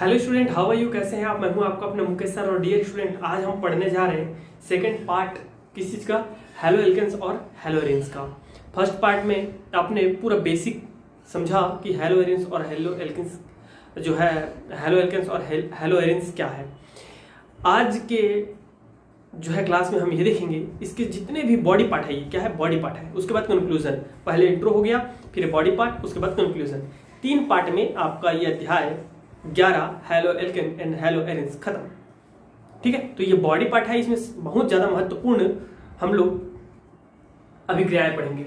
Hello student, how are you? कैसे हैं आप? मैं हूं आपका अपना मुकेश सर। और डियर स्टूडेंट, आज हम पढ़ने जा रहे हैं सेकंड पार्ट किस चीज़ का? हेलो एल्केन्स और हेलो एरेन्स का। फर्स्ट पार्ट में आपने पूरा बेसिक समझा कि हेलो एरेन्स और हेलो एल्केन्स जो है, हेलो एल्केन्स और हेलो एरेन्स क्या है। आज के जो है क्लास में हम ये देखेंगे इसके जितने भी बॉडी पार्ट है, ये क्या है? बॉडी पार्ट है। उसके बाद कंक्लूजन, पहले इंट्रो हो गया, फिर बॉडी पार्ट, उसके बाद कंक्लूजन। 3 पार्ट में आपका ये अध्याय 11 halo alkane and hello arenes खत्म। ठीक है, तो ये बॉडी पार्ट है, इसमें बहुत ज्यादा महत्वपूर्ण हम लोग अभिक्रियाएं पढ़ेंगे।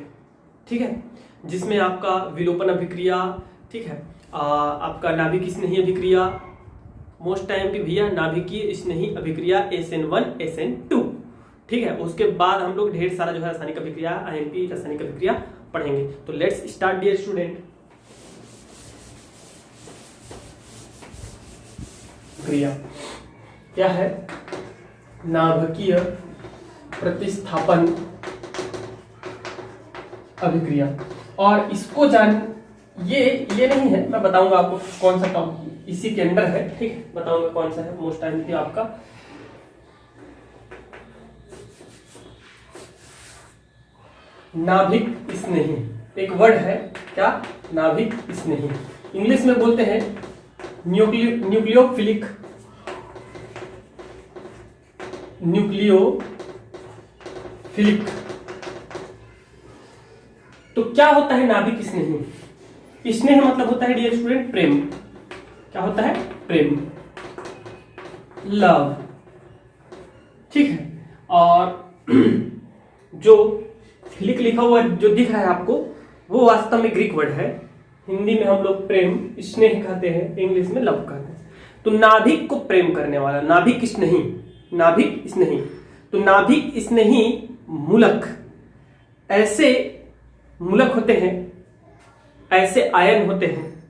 ठीक है, जिसमें आपका विलोपन अभिक्रिया, ठीक है, आपका नाभिक स्नेही अभिक्रिया, मोस्ट टाइम की भैया नाभिकीय स्नेही अभिक्रिया SN1 SN2। ठीक है, उसके बाद हम लोग ढेर सारा जो है रासायनिक अभिक्रिया, IMP रासायनिक अभिक्रिया पढ़ेंगे। तो लेट्स स्टार्ट डियर स्टूडेंट। क्रिया क्या है? नाभिकीय प्रतिस्थापन अभिक्रिया। और इसको ये नहीं है, मैं बताऊंगा आपको कौन सा टॉपिक इसी के अंदर है। ठीक है, बताऊंगा कौन सा है। मोस्ट टाइम की आपका नाभिक स्नेही एक वर्ड है। क्या? नाभिक स्नेही। इंग्लिश में बोलते हैं न्यूक्लियोफिलिक तो क्या होता है नाभिक स्नेही? स्नेह मतलब होता है डियर स्टूडेंट प्रेम। क्या होता है? प्रेम, लव। ठीक है, और जो फिलिक लिखा हुआ जो दिख रहा है आपको, वो वास्तव में ग्रीक वर्ड है। हिंदी में हम लोग प्रेम स्नेह कहते हैं, इंग्लिश में लव कहते हैं। तो नाभिक को प्रेम करने वाला, नाभिक स्नेही, नाभिक स्नेही। तो नाभिक स्नेही मूलक, ऐसे मूलक होते हैं, ऐसे आयन होते हैं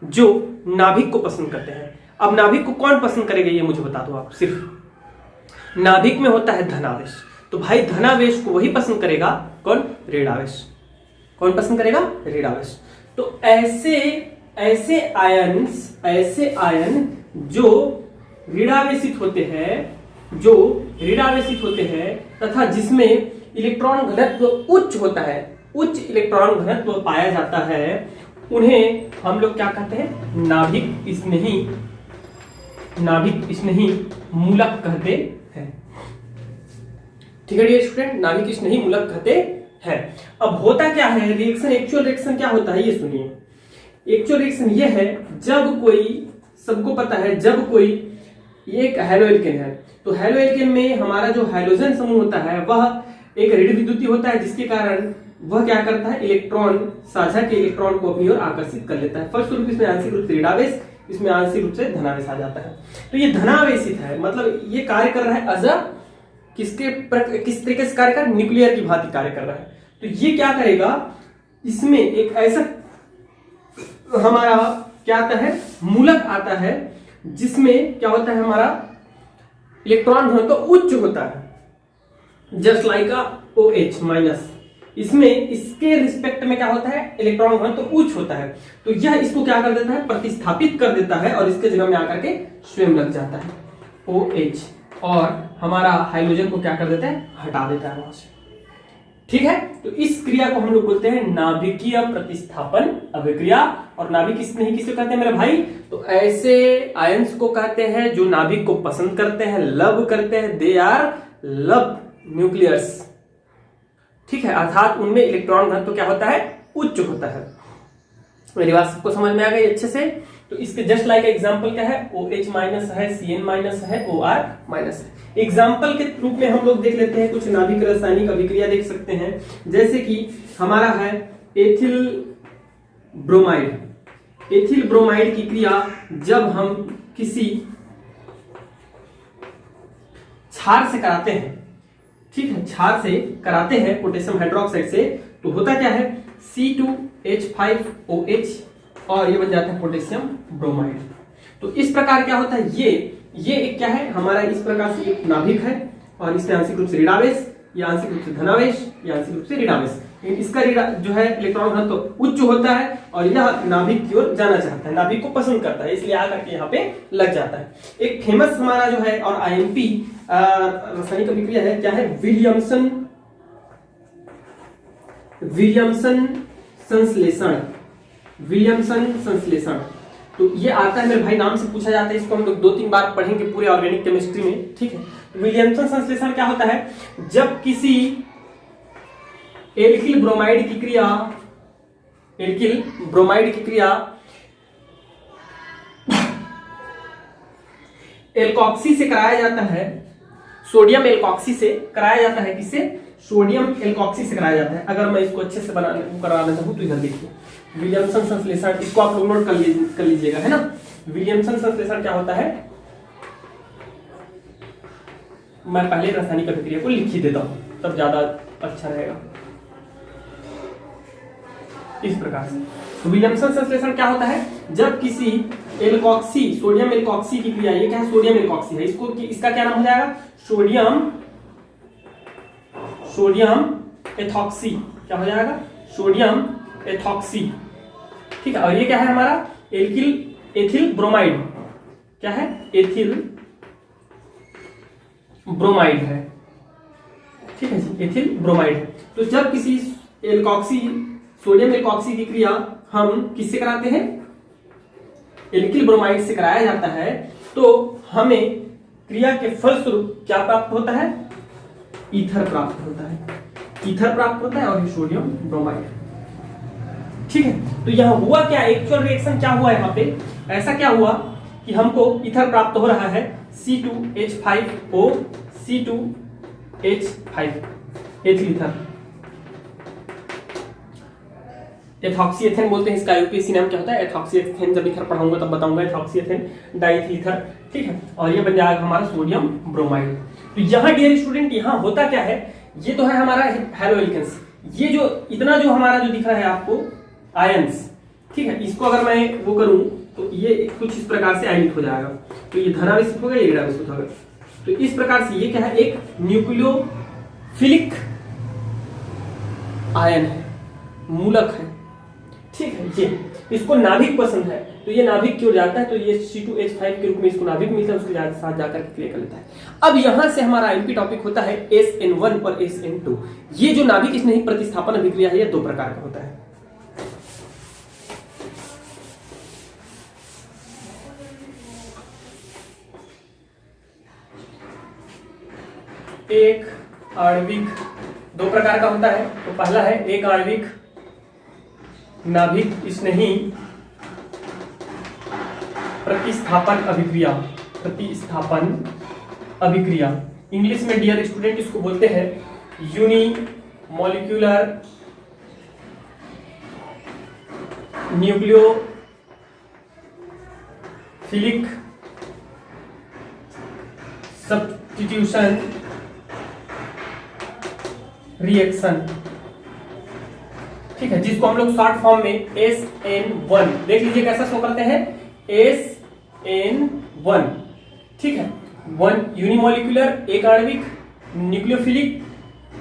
जो नाभिक को पसंद करते हैं। अब नाभिक को कौन पसंद करेगा ये मुझे बता दो आप। सिर्फ नाभिक में होता है धनावेश, तो भाई धनावेश को वही पसंद करेगा। कौन? ऋणावेश। कौन पसंद करेगा? ऋणावेश। तो ऐसे आयन जो ऋणावेशित होते हैं, तथा जिसमें इलेक्ट्रॉन घनत्व उच्च होता है, उच्च इलेक्ट्रॉन घनत्व पाया जाता है, उन्हें हम लोग क्या कहते हैं? नाभिक स्नेही मूलक कहते हैं। ठीक है डियर स्टूडेंट, नाभिक स्नेही मूलक कहते हैं। अब होता क्या है रिएक्शन? एक्चुअल रिएक्शन क्या होता है ये सुनिए। एक्चुअल रिएक्शन ये है, जब कोई, सबको पता है, जब कोई एक हेलो एल्केन है, तो हेलो एल्केन में हमारा जो हाइड्रोजन समूह होता है वह एक ऋण विद्युतीय होता है, जिसके कारण वह क्या करता है? इलेक्ट्रॉन, साझा के इलेक्ट्रॉन को अपनी ओर आकर्षित कर लेता है। फलस्वरूप इसमें आंशिक रूप से ऋणावेश, इसमें आंशिक रूप से धनावेश आ जाता है। तो ये धनावेशित है, मतलब ये कार्य कर रहा है अजब किस तरीके से कार्य कर? न्यूक्लियर की भांति कार्य कर रहा है। तो ये क्या करेगा? इसमें एक ऐसा हमारा क्या आता है? मूलक आता है, जिसमें क्या होता है? हमारा इलेक्ट्रॉन घनत्व तो उच्च होता है, जस्ट लाइक OH माइनस। इसमें इसके रिस्पेक्ट में क्या होता है? इलेक्ट्रॉन घनत्व तो उच्च होता है। तो यह इसको क्या कर देता है? प्रतिस्थापित कर देता है, और इसके जगह में आकर के स्वयं लग जाता है OH, और हमारा हाइड्रोजन को क्या कर देता है? हटा देता है वहां से। ठीक है, तो इस क्रिया को हम लोग बोलते हैं नाभिकीय प्रतिस्थापन अभिक्रिया। और नाभिक स्नेही किसे कहते हैं मेरे भाई? तो ऐसे आयंस को कहते हैं जो नाभिक को पसंद करते हैं, लव करते हैं। They are love nucleus. ठीक है, अर्थात उनमें इलेक्ट्रॉन घनत्व क्या होता है? उच्च होता है। मेरी बात सबको समझ में आ गई अच्छे से? तो इसके जस्ट लाइक एग्जांपल क्या है? OH माइनस है, CN माइनस है, OR माइनस है। एग्जाम्पल के रूप में हम लोग देख लेते हैं कुछ नाभिक रासायनिक अभिक्रिया देख सकते हैं। जैसे कि हमारा है एथिल ब्रोमाइड। एथिल ब्रोमाइड की क्रिया जब हम किसी क्षार से कराते हैं, ठीक है, क्षार से कराते हैं पोटेशियम हाइड्रोक्साइड से, तो होता क्या है? C2H5OH, और ये बन जाता है पोटेशियम ब्रोमाइड। तो इस प्रकार क्या होता है? ये एक क्या है? हमारा इस प्रकार से एक नाभिक है, और इसमें आंशिक रूप से ऋणावेश, या आंशिक रूप से धनावेश, या आंशिक रूप से ऋणावेश, इसका जो है इलेक्ट्रॉन घनत्व तो उच्च होता है और यह नाभिक की ओर जाना चाहता है, नाभिक को पसंद करता है, इसलिए आकर के यहाँ पे लग जाता है। एक फेमस हमारा जो है और आईएमपी रासायनिक अभिक्रिया है, क्या है, विलियमसन संश्लेषण। तो ये आता है मेरे भाई, नाम से पूछा जाता है, इसको हम लोग 2-3 बार पढ़ेंगे पूरे ऑर्गेनिक केमिस्ट्री में, ठीक है। विलियमसन संश्लेषण क्या होता है, जब किसी एल्किल ब्रोमाइड की क्रिया एल्कोक्सी से कराया जाता है, सोडियम एल्कोक्सी से कराया जाता है, किससे, सोडियम एल्कोक्सी से कराया जाता है। अगर मैं इसको अच्छे से कराना चाहूँ तो इधर देखिए, विलियमसन संश्लेषण, इसको आप लोग नोट कर लीजिएगा, है ना। विलियमसन संश्लेषण क्या होता है, मैं पहले रासायनिक अभिक्रिया को लिख ही देता हूं, तब ज्यादा अच्छा रहेगा। इस प्रकार से विलियमसन संश्लेषण क्या होता है, जब किसी सोडियम एल्कोक्सी की क्रिया, ये क्या है, सोडियम एल्कोक्सी है, इसका क्या नाम हो जाएगा, सोडियम एथॉक्सी, क्या हो जाएगा, सोडियम एथॉक्सी, ठीक है। और ये क्या है हमारा, एथिल ब्रोमाइड, क्या है, एथिल ब्रोमाइड है, ठीक है जी, एथिल ब्रोमाइड है। तो जब किसी सोडियम एल्कोक्सी की क्रिया हम किससे कराते हैं, एल्किल ब्रोमाइड से कराया जाता है, तो हमें क्रिया के फलस्वरूप क्या प्राप्त होता है, ईथर प्राप्त होता है, और ये सोडियम ब्रोमाइड, ठीक है। तो यहां हुआ क्या, एक्चुअल रिएक्शन क्या हुआ यहाँ पे, ऐसा क्या हुआ कि हमको ईथर प्राप्त हो रहा है, C2H5O C2H5 ethyl ether, ethoxy ethane बोलते हैं, इसका यूपीएससी नाम क्या होता है, एथॉक्सी एथेन। जब ईथर पढ़ाऊंगा तब बताऊंगा, एथॉक्सी एथेन डाइथिल ईथर, ठीक है। और ये बन जाएगा हमारा सोडियम ब्रोमाइड। तो यहाँ डियर स्टूडेंट, यहाँ होता क्या है, ये तो है हमारा हैलोएल्केन्स, ये जो इतना जो हमारा जो दिख रहा है आपको आयंस, ठीक है, इसको अगर मैं वो करूं तो ये कुछ इस प्रकार से आयनित हो जाएगा, तो ये धनावेशित होगा, ये ऋणावेशित होगा। तो इस प्रकार से ये क्या है, एक न्यूक्लियोफिलिक आयन है, मूलक है, ठीक है। ये इसको नाभिक पसंद है, तो ये नाभिक की ओर जाता है, तो ये C2H5 के रूप में इसको नाभिक मिलता है, उसके साथ जाकर क्रिया कर लेता है। अब यहां से हमारा आईएमपी टॉपिक होता है SN1 और SN2। ये जो नाभिक स्नेही प्रतिस्थापन अभिक्रिया है, ये 2 प्रकार का होता है। एक आणविक 2 प्रकार का होता है। तो पहला है एक आणविक नाभिक स्नेही प्रतिस्थापन अभिक्रिया, इंग्लिश में डियर स्टूडेंट इसको बोलते हैं यूनिमॉलिक्यूलर न्यूक्लियोफिलिक सब्स्टिट्यूशन रिएक्शन, ठीक है, जिसको हम लोग शॉर्ट फॉर्म में SN1 देख लीजिए कैसा शो करते हैं, SN1, ठीक है। 1 यूनिमॉलिक्यूलर एक आणविक nucleophilic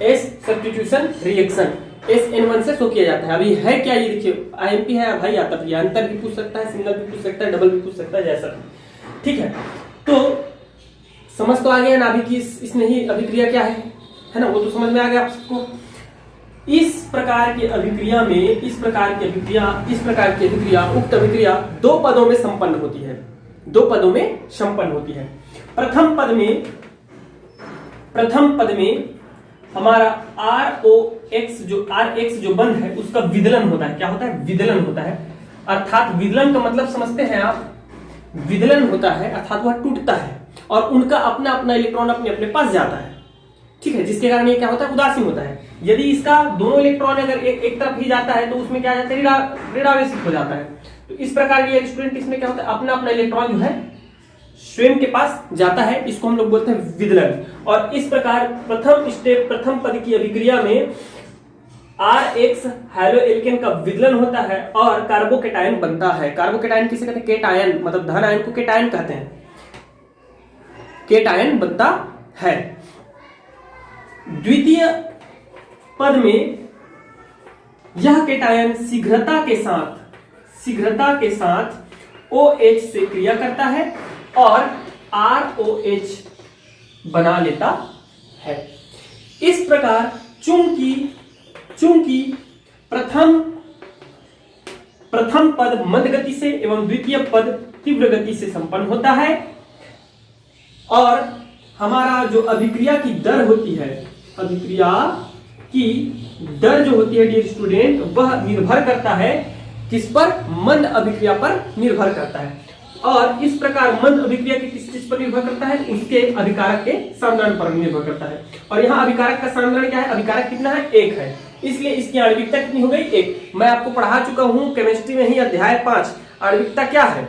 S substitution reaction, SN1 से शो किया जाता है। अभी है क्या, ये देखिए आईएमपी है भाई, आता है अंतर भी पूछ सकता है, सिंगल भी पूछ सकता है, डबल भी पूछ सकता है, जैसा, ठीक है। तो समझ तो आ गया नाभिक की स्नेही अभिक्रिया क्या है ना, वो तो समझ में आ गया आप सबको। इस प्रकार की अभिक्रिया में उक्त अभिक्रिया 2 पदों में संपन्न होती है, 2 पदों में संपन्न होती है। प्रथम पद में हमारा RX जो बंध है उसका विदलन होता है। क्या होता है, विदलन होता है, अर्थात विदलन का मतलब समझते हैं आप, विदलन होता है अर्थात वह टूटता है और उनका अपना अपना इलेक्ट्रॉन अपने अपने पास जाता है, ठीक है, जिसके कारण ये क्या होता है, उदासीन होता है। यदि इसका दोनों इलेक्ट्रॉन अगर एक तरफ ही जाता है तो उसमें क्या जाता है, ऋणावेशित हो जाता है। तो इस प्रकार ये स्टूडेंट इसमें क्या होता है, अपना अपना इलेक्ट्रॉन जो है स्वयं के पास जाता है, इसको हम लोग बोलते हैं विदलन। और इस प्रकार प्रथम पद की अभिक्रिया में RX हैलोएल्केन का विदलन होता है और कार्बोकेटायन बनता है। कार्बोकेटायन किसे कहते हैं, केटायन, मतलब धन आयन को केटायन कहते हैं, केटायन बनता है। द्वितीय पद में यह केटायन शीघ्रता के साथ OH से क्रिया करता है और ROH बना लेता है। इस प्रकार चूंकि प्रथम पद मंद गति से एवं द्वितीय पद तीव्र गति से संपन्न होता है और हमारा जो अभिक्रिया की दर होती है, अभिक्रिया की दर जो होती है डियर स्टूडेंट, वह निर्भर करता है किस पर? मंद अभिक्रिया पर निर्भर करता है। और इस प्रकार मंद अभिक्रिया की किस चीज पर निर्भर करता है? उसके अभिकारक के सामंतरण पर निर्भर करता है। और यहाँ अभिकारक का सामंतरण क्या है? अभिकारक कितना है? 1 है। इसलिए इसकी आणविकता कितनी हो गई? 1। मैं आपको पढ़ा चुका हूं केमिस्ट्री में ही अध्याय 5 आणविकता क्या है।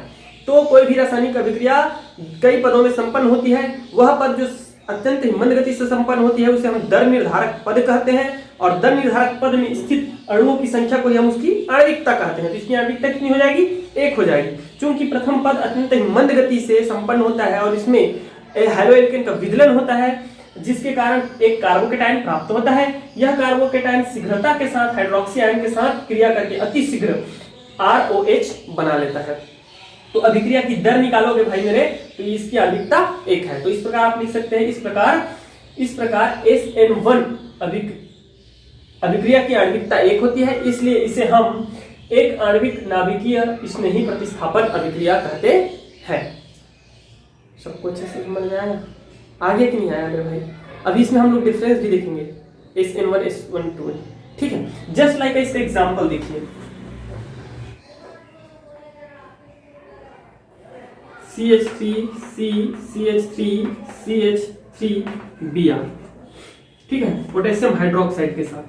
तो कोई भी रासायनिक अभिक्रिया कई पदों में संपन्न होती है, वह पद जो अत्यंत ही मंद गति से संपन्न होती है उसे हम दर निर्धारक पद कहते हैं और दर निर्धारक पद में स्थित अणुओं की संख्या को हम उसकी आणविकता कहते हैं। तो इसकी आणविकता कितनी हो जाएगी? 1 हो जाएगी। चूंकि प्रथम पद अत्यंत ही मंद गति से संपन्न होता है और इसमें हैलोएल्केन का विदलन होता है, जिसके कारण एक कार्बोकेटायन प्राप्त होता है। यह कार्बोकेटायन शीघ्रता के साथ हाइड्रोक्सी आयन के साथ क्रिया करके अति शीघ्र ROH बना लेता है। तो अभिक्रिया की दर निकालोगे भाई मेरे, तो इसकी आणविकता 1 है। तो इस प्रकार आप लिख सकते हैं, इस प्रकार SN1 अभिक्रिया की आणविकता 1 होती है, इसलिए इसे हम एक आणविक नाभिकीय स्नेही प्रतिस्थापन अभिक्रिया कहते हैं। सबको अच्छे से समझ में आया? आगे कि नहीं आया मेरे भाई? अभी इसमें हम लोग डिफरेंस भी देखेंगे SN1 SN2, ठीक है। जस्ट लाइक इसका एग्जांपल देखिए, CH3CH3CH3Br, ठीक है, पोटेशियम हाइड्रोक्साइड के साथ।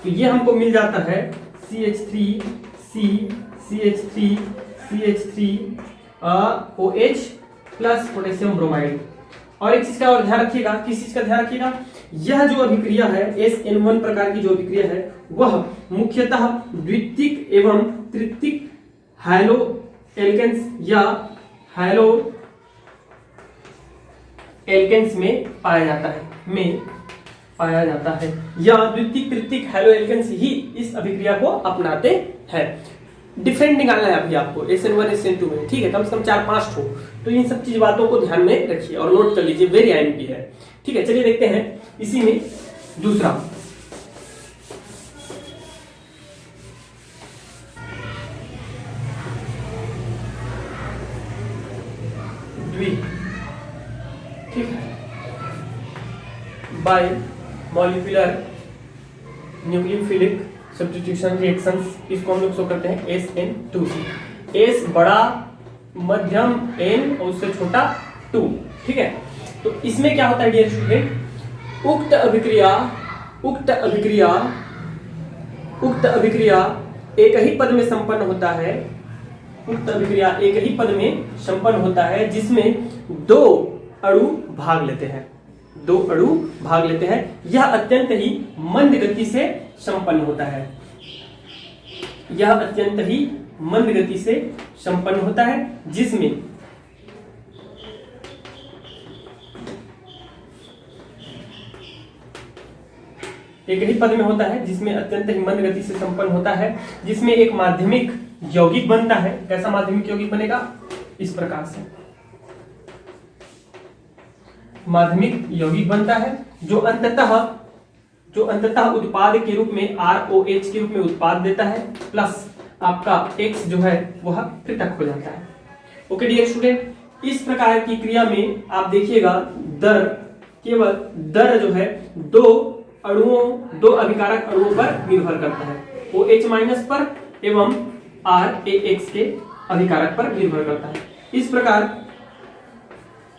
तो ये हमको मिल जाता है CH3CH3OH प्लस पोटेशियम ब्रोमाइड। और एक चीज का और ध्यान रखिएगा, किस चीज का ध्यान रखिएगा? यह जो अभिक्रिया है SN1 प्रकार की जो अभिक्रिया है वह मुख्यतः द्वितीयक एवं तृतीयक हैलो एल्केन्स या हैलो एल्केन्स में पाया जाता है या द्वितीयक तृतीयक हैलो एल्केन्स ही इस अभिक्रिया को अपनाते हैं। डिफरेंट निकालना है अभी आपको SN1 SN2 में, ठीक है, कम से कम 4-5 ठो। तो इन सब चीज बातों को ध्यान में रखिए और नोट कर लीजिए, वेरी आईएमपी है, ठीक है। चलिए देखते हैं इसी में दूसरा, ठीक है, bye molecular nucleophilic substitution reactions, इसको हम लोग शो करते हैं SN2C। S बड़ा, मध्यम N और उससे छोटा 2, ठीक है। तो इसमें क्या होता है डियर स्टूडेंट? उक्त अभिक्रिया एक ही पद में संपन्न होता है, उक्त अभिक्रिया एक ही पद में संपन्न होता है जिसमें 2 अणु भाग लेते हैं, 2 अणु भाग लेते हैं। यह अत्यंत ही मंद गति से संपन्न होता है, यह अत्यंत ही मंद गति से संपन्न होता है जिसमें एक ही पद में होता है, जिसमें अत्यंत ही मंद गति से संपन्न होता है, जिसमें एक माध्यमिक यौगिक बनता है। कैसा माध्यमिक यौगिक बनेगा? इस प्रकार से माध्यमिक यौगिक बनता है जो अंततः उत्पाद के रूप में ROH के रूप में उत्पाद देता है, प्लस आपका X जो है वह पृथक हो जाता है। ओके डियर स्टूडेंट, इस प्रकार की क्रिया में आप देखिएगा दर, केवल दर जो है 2 अभिकारक अणुओं पर निर्भर करता है, OH- पर एवं RAX के अभिकारक पर निर्भर करता है।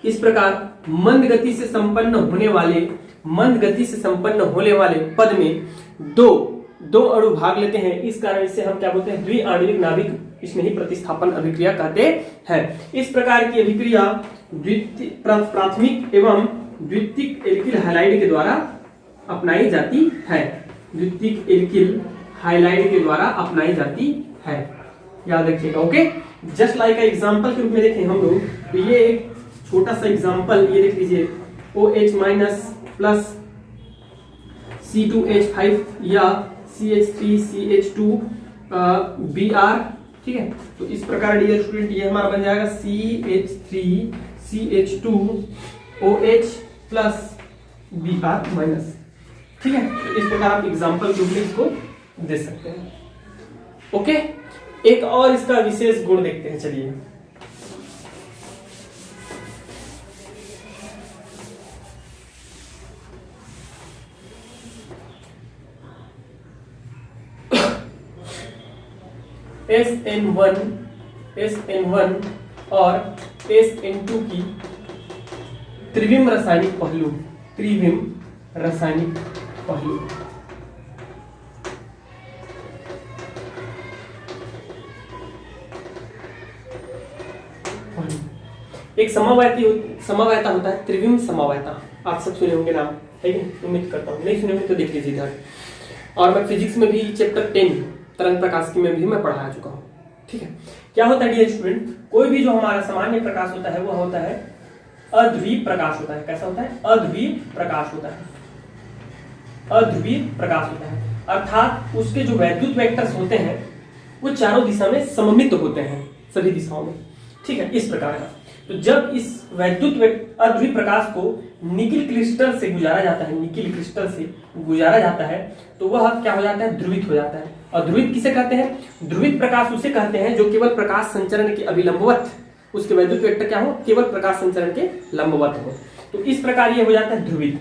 इस प्रकार मंद गति से संपन्न होने वाले पद में दो अणु भाग लेते हैं। इस कारण इसे हम क्या बोलते हैं? द्विआण्विक नाभिक स्नेही प्रतिस्थापन अभिक्रिया कहते हैं। इस प्रकार की अभिक्रिया प्राथमिक एवं द्वितीयक एल्किल हैलाइड के द्वारा अपनाई जाती है, द्वितीयक एल्किल हैलाइड के द्वारा अपनाई जाती है, याद रखिएगा। ओके, जस्ट लाइक एग्जांपल के रूप में देखें हम लोग, तो ये एक छोटा सा एग्जांपल ये देख लीजिए, OH- प्लस C2H5 या CH3CH2 Br, ठीक है। तो इस प्रकार डियर स्टूडेंट ये हमारा बन जाएगा CH3CH2OH प्लस Br माइनस, ठीक है। तो इस प्रकार आप एग्जाम्पल के रूप में इसको दे सकते हैं। ओके, एक और इसका विशेष गुण देखते हैं, चलिए। SN1 और SN2 की त्रिविम रासायनिक पहलू, त्रिविम रासायनिक पहलू। एक समवायता होता है, त्रिविम समवायता। आप सब सुने होंगे नाम, है कि उम्मीद करता हूँ, नहीं सुने होंगे तो देख लीजिए इधर। और मैं फिजिक्स में भी चैप्टर 10 तरंग प्रकाश की में भी मैं पढ़ा चुका हूँ, ठीक है। क्या होता है डियर स्टूडेंट, कोई भी जो हमारा सामान्य प्रकाश होता है वो होता है अध्रुवीय प्रकाश होता है। कैसा होता है? अध्रुवीय प्रकाश होता है, अध्रुवीय प्रकाश होता है। अर्थात उसके जो वैद्युत वेक्टर्स होते हैं वो चारों दिशा में सममित होते हैं, सभी दिशाओं में, ठीक है, इस प्रकार का। तो जब इस वैद्युत अध्रुवीय प्रकाश को निकिल क्रिस्टल से गुजारा जाता है, निकिल क्रिस्टल से गुजारा जाता है, तो वह क्या हो जाता है? ध्रुवित हो जाता है। और ध्रुवित किसे कहते हैं? ध्रुवित प्रकाश उसे कहते हैं जो केवल प्रकाश संचरण के अभिलंबवत, उसके वैद्युत वेक्टर क्या हो? केवल प्रकाश संचरण के लंबवत हो। तो इस प्रकार ये हो जाता है ध्रुवित।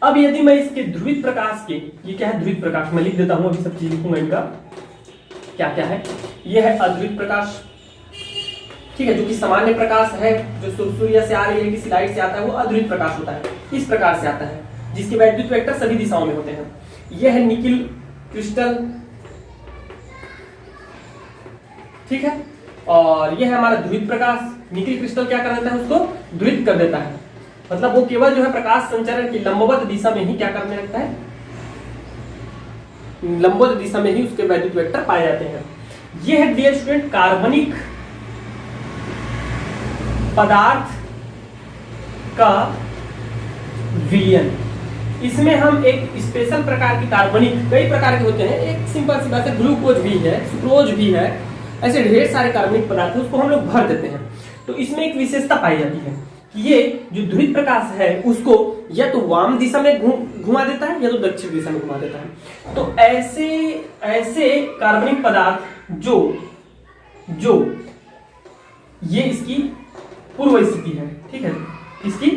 अब यदि मैं इसके ध्रुवित प्रकाश के, ये क्या है? ध्रुवित प्रकाश मैं लिख देता हूं, अभी सब चीज लिखूंगा इनका क्या क्या है। यह है अध्रुवित प्रकाश, ठीक है, जो कि सामान्य प्रकाश है, जो सूर्य से आ रही है, किसी लाइट से आता है, वो अध्रुवित प्रकाश होता है, इस प्रकार से आता है, जिसके वैद्युत वेक्टर सभी दिशाओं में होते हैं। यह है निकिल क्रिस्टल, ठीक है। और यह है हमारा ध्रुवित प्रकाश। निकिल क्रिस्टल क्या कर देता है? उसको ध्रुवित कर देता है, मतलब वो केवल जो है प्रकाश संचरण की लंबवत दिशा में ही क्या करने लगता है? लंबवत दिशा में ही उसके वैद्युत वेक्टर पाए जाते हैं। यह है डियर स्टूडेंट कार्बनिक पदार्थ का विलयन। इसमें हम एक स्पेशल प्रकार की कार्बनिक, कई प्रकार के होते हैं, एक सिंपल सी बात है, ग्लूकोज भी है, सुक्रोज भी है, ऐसे ढेर सारे कार्बनिक पदार्थ है, उसको हम लोग भर देते हैं। तो इसमें एक विशेषता पाई जाती है कि ये जो ध्रुवित प्रकाश है उसको या तो वाम दिशा में घुमा देता है या तो दक्षिण दिशा में घुमा देता है। तो ऐसे कार्बनिक पदार्थ जो ये इसकी पूर्व स्थिति है, ठीक है, इसकी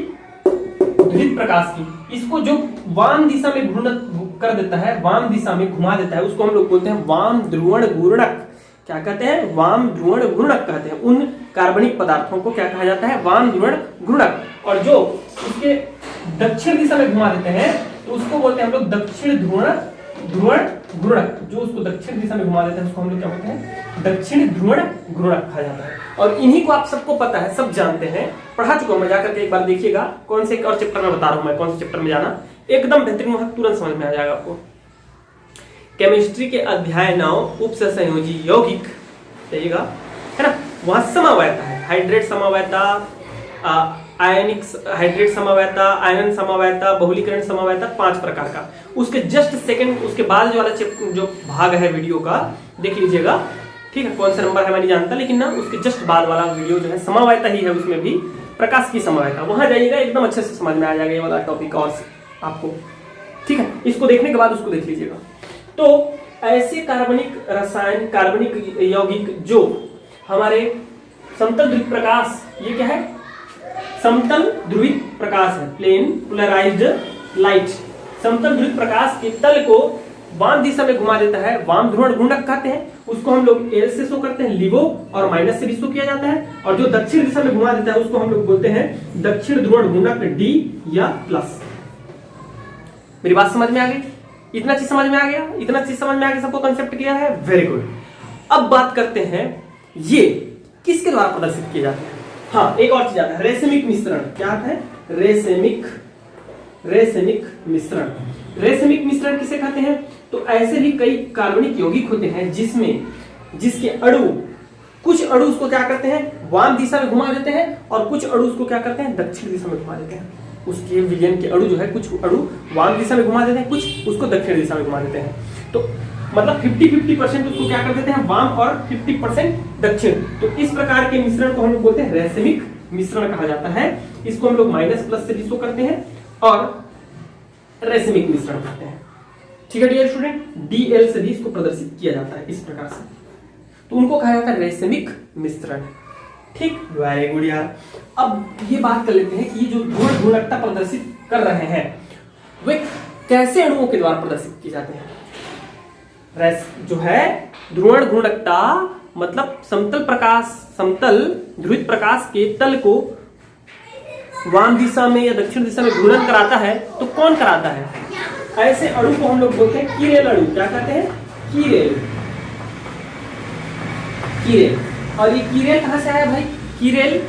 ध्रुवित प्रकाश की, इसको जो वाम दिशा में घूर्णन कर देता है, वाम दिशा में घुमा देता है, उसको हम लोग बोलते हैं वाम ध्रुवण घूर्णक। क्या कहते हैं? वाम ध्रुवण घूर्णक कहते हैं। उन कार्बनिक पदार्थों को क्या कहा जाता है? वाम ध्रुवण घूर्णक। और जो उसके दक्षिण दिशा में घुमा देते हैं तो उसको बोलते हैं हम लोग दक्षिण ध्रुवण घूर्णक। जो उसको दक्षिण दिशा में घुमा देते हैं उसको हम लोग क्या बोलते हैं? दक्षिण ध्रुवण घूर्णक कहा जाता है। और इन्हीं को आप सबको पता है, सब जानते हैं, पढ़ा चुका हूं मैं, जाकर के एक बार देखिएगा कौन से और चैप्टर में बता रहा हूं मैं, कौन से चैप्टर में जाना, एकदम बेहतरीन, वहां तुरंत समझ में आ जाएगा आपको। केमिस्ट्री के अध्याय 9 उपसंयोजी यौगिक, देखिएगा, है ना, वहां समवायता है, हाइड्रेट समवायता, आयनिक हाइड्रेट समवायता, आयन समवायता, बहुलीकरण समवायता, 5 प्रकार का। उसके जस्ट सेकंड उसके बाद जो वाला जो भाग है वीडियो का देख लीजिएगा, ठीक है, कौन सा नंबर है मैं नहीं जानता, लेकिन ना उसके जस्ट बाद वाला वीडियो जो है समवायता ही है, उसमें भी प्रकाश की समवायता, वहां जाइएगा, एकदम अच्छे से समझ में आ जाएगा ये वाला टॉपिक और आपको, ठीक है। इसको देखने के बाद उसको देख लीजिएगा। तो ऐसे कार्बनिक रसायन, कार्बनिक यौगिक जो हमारे समतल ध्रुवित प्रकाश, ये क्या है? समतल ध्रुवित प्रकाश है, प्लेन पोलराइज्ड लाइट। समतल ध्रुवित प्रकाश के तल को वाम दिशा में घुमा देता है, वाम ध्रुवण घूर्णक कहते हैं। उसको हम लोग एल से शो करते हैं, लिवो, और माइनस से भी शो किया जाता है। और जो दक्षिण दिशा में घुमा देता है उसको हम लोग बोलते हैं दक्षिण ध्रुवण घूर्णक, डी या प्लस। मेरी बात समझ में आ गई? इतना चीज समझ में आ गया? इतना चीज समझ में आ गया? सबको कंसेप्ट क्लियर है? Very good. अब बात करते हैं ये किसके द्वारा प्रदर्शित किए जाते हैं। हाँ, एक और चीज आता है, रेसेमिक मिश्रण। क्या आता है? रेसेमिक मिश्रण। रेसेमिक मिश्रण किसे कहते हैं? तो ऐसे भी कई कार्बनिक यौगिक होते हैं जिसके अणु, कुछ अणु उसको क्या करते हैं? वाम दिशा में घुमा देते हैं, और कुछ अणु उसको क्या करते हैं? दक्षिण दिशा में घुमा देते हैं। उसके विलयन के अणु जो है, कुछ अणु वाम दिशा में घुमा देते हैं, कुछ उसको दक्षिण दिशा में घुमा देते हैं। तो मतलब 50-50% उसको क्या कर देते हैं, वाम और 50% दक्षिण। तो इस प्रकार के मिश्रण को हम लोग बोलते हैं रैसमिक मिश्रण कहा जाता है। इसको हम लोग माइनस प्लस से भी शो करते हैं और रैसमिक मिश्रण कहते हैं। ठीक है डियर स्टूडेंट, DL से भी इसको प्रदर्शित किया जाता है इस प्रकार से, तो उनको कहा जाता है रैसमिक मिश्रण। ठीक, वेरी गुड यार। अब ये बात कर लेते हैं कि ये जो ध्रुवण घूर्णकता प्रदर्शित कर रहे हैं वे कैसे अणुओं के द्वारा प्रदर्शित किए जाते हैं। जो है ध्रुवण घूर्णकता मतलब समतल ध्रुवित प्रकाश के तल को वाम दिशा में या दक्षिण दिशा में घूर्णन कराता है, तो कौन कराता है? ऐसे अणु को हम लोग बोलते हैं कीरेल अणु। क्या कहते हैं? कीरेल। और ये कीरेल कहां से आया भाई? कीरेल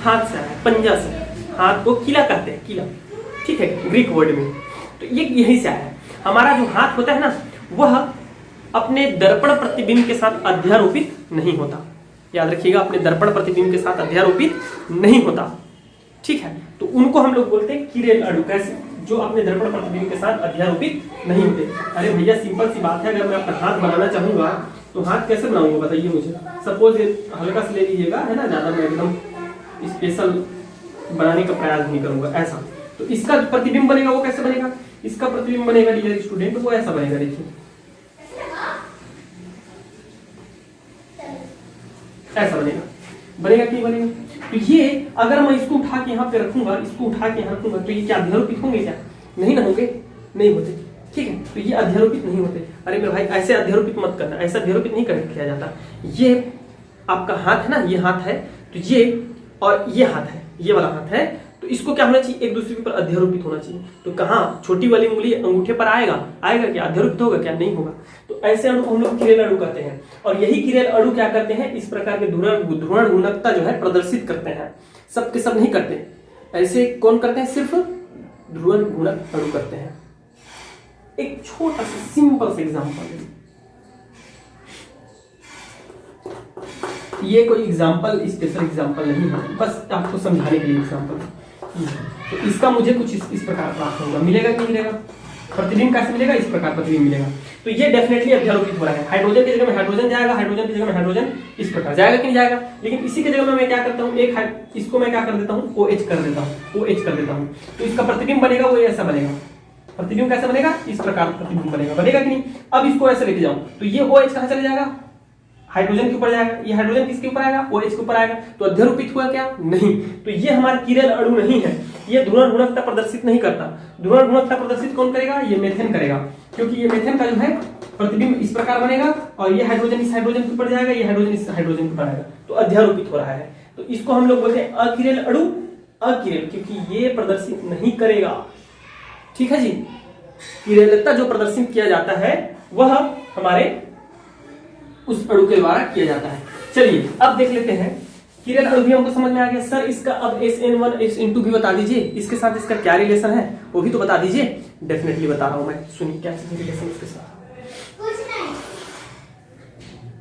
हाथ से आया, पंजा से। हाथ को कीला कहते हैं, कीला। ठीक है, ग्रीक वर्ड में। तो ये यहीं से आया है। हमारा जो हाथ होता है ना, वह अपने दर्पण प्रतिबिंब के साथ अध्यारोपित नहीं होता। याद रखिएगा, अपने दर्पण प्रतिबिंब के साथ अध्यारोपित नहीं होता। ठीक है, तो उनको हम लोग बोलते हैं कीरेल अणु। कैसे? जो अपने दर्पण प्रतिबिंब के साथ अध्यारोपित नहीं होते। अरे भैया सिंपल सी बात है, अगर मैं अपना हाथ बनाना चाहूंगा तो हाथ कैसे बनाऊंगा बताइए मुझे। सपोज हल्का से ले लीजिएगा, है ना, ज्यादा मैं एकदम स्पेशल बनाने का प्रयास नहीं करूंगा ऐसा। तो इसका प्रतिबिंब बनेगा वो कैसे बनेगा? इसका प्रतिबिंब बनेगा डियर स्टूडेंट, वो ऐसा बनेगा, देखिए ऐसा बनेगा कि नहीं बनेगा? तो ये अगर मैं इसको उठा के यहाँ पे रखूंगा, इसको उठा के यहाँ रखूंगा, तो ये क्या अध्यारोपित होंगे? क्या नहीं ना होंगे? नहीं होते। ठीक है, तो ये अध्यारोपित नहीं होते। अरे मेरे भाई ऐसे अध्यारोपित मत करना, ऐसा अध्यारोपित नहीं किया जाता। ये आपका हाथ है ना, ये हाथ है, तो ये और ये हाथ है, ये वाला हाथ है, तो इसको क्या होना चाहिए? एक दूसरे के ऊपर अध्यारोपित होना चाहिए। तो कहाँ छोटी वाली उंगली अंगूठे पर आएगा क्या? अध्यारोपित होगा क्या? नहीं होगा। तो ऐसे अणु हम लोग कीरेल अणु कहते हैं। और यही कीरेल अणु क्या करते हैं? इस प्रकार के ध्रुवण घूर्णकता जो है प्रदर्शित करते हैं। सब के सब नहीं करते, ऐसे कौन करते हैं? सिर्फ ध्रुवण घूर्णक अणु करते हैं। एक छोटा सा सिंपल सा एग्जांपल, ये कोई एग्जांपल स्पेशल एग्जांपल नहीं है, बस आपको समझाने के लिए एग्जांपल है। तो इसका मुझे कुछ इस प्रकार प्राप्त होगा, मिलेगा कि मिलेगा? प्रतिबिंब कैसे मिलेगा? इस प्रकार प्रतिबिंब मिलेगा। तो ये डेफिनेटली अध्यारोपित हो रहा है। हाइड्रोजन की जगह में हाइड्रोजन जाएगा, हाइड्रोजन की जगह में हाइड्रोजन, इस प्रकार जाएगा कि नहीं जाएगा? लेकिन इसी की जगह में मैं क्या करता हूँ, इसको मैं क्या कर देता हूँ? OH कर देता हूँ। तो इसका प्रतिबिंब बनेगा वो ऐसा बनेगा। प्रतिबिंब कैसे बनेगा? इस प्रकार प्रतिबिंब बनेगा कि नहीं? अब इसको ऐसे लेके जाऊं तो ये OH कहां चले जाएगा? हाइड्रोजन के ऊपर जाएगा। ये हाइड्रोजन किसके ऊपर आएगा? OH के ऊपर आएगा। तो अध्यारोपित हुआ क्या? नहीं। तो ये हमारा कीरेल अणु नहीं है, ये ध्रुवण घूर्णकता प्रदर्शित नहीं करता। ध्रुवण घूर्णकता प्रदर्शित कौन करेगा? ये मेथेन करेगा, क्योंकि ये मेथेन का जो है प्रतिबिंब इस प्रकार बनेगा और ये हाइड्रोजन इस हाइड्रोजन के ऊपर जाएगा, ये हाइड्रोजन इस हाइड्रोजन के ऊपर आएगा, तो अध्यारोपित हो रहा है। तो इसको हम लोग बोलते हैं अकीरेल अणु। अकीरेल क्योंकि ये प्रदर्शित नहीं करेगा। ठीक है जी, कीरेलता जो प्रदर्शित किया जाता है वह हमारे उस अणु के द्वारा किया जाता है। चलिए अब देख लेते हैं, कीरेल अणु भी हमको समझ में आ गया। सर इसका अब SN1 SN2 भी बता दीजिए, इसके साथ इसका क्या रिलेशन है वो भी तो बता दीजिए। डेफिनेटली बता रहा हूं मैं, सुनिए क्या रिलेशन इसके साथ।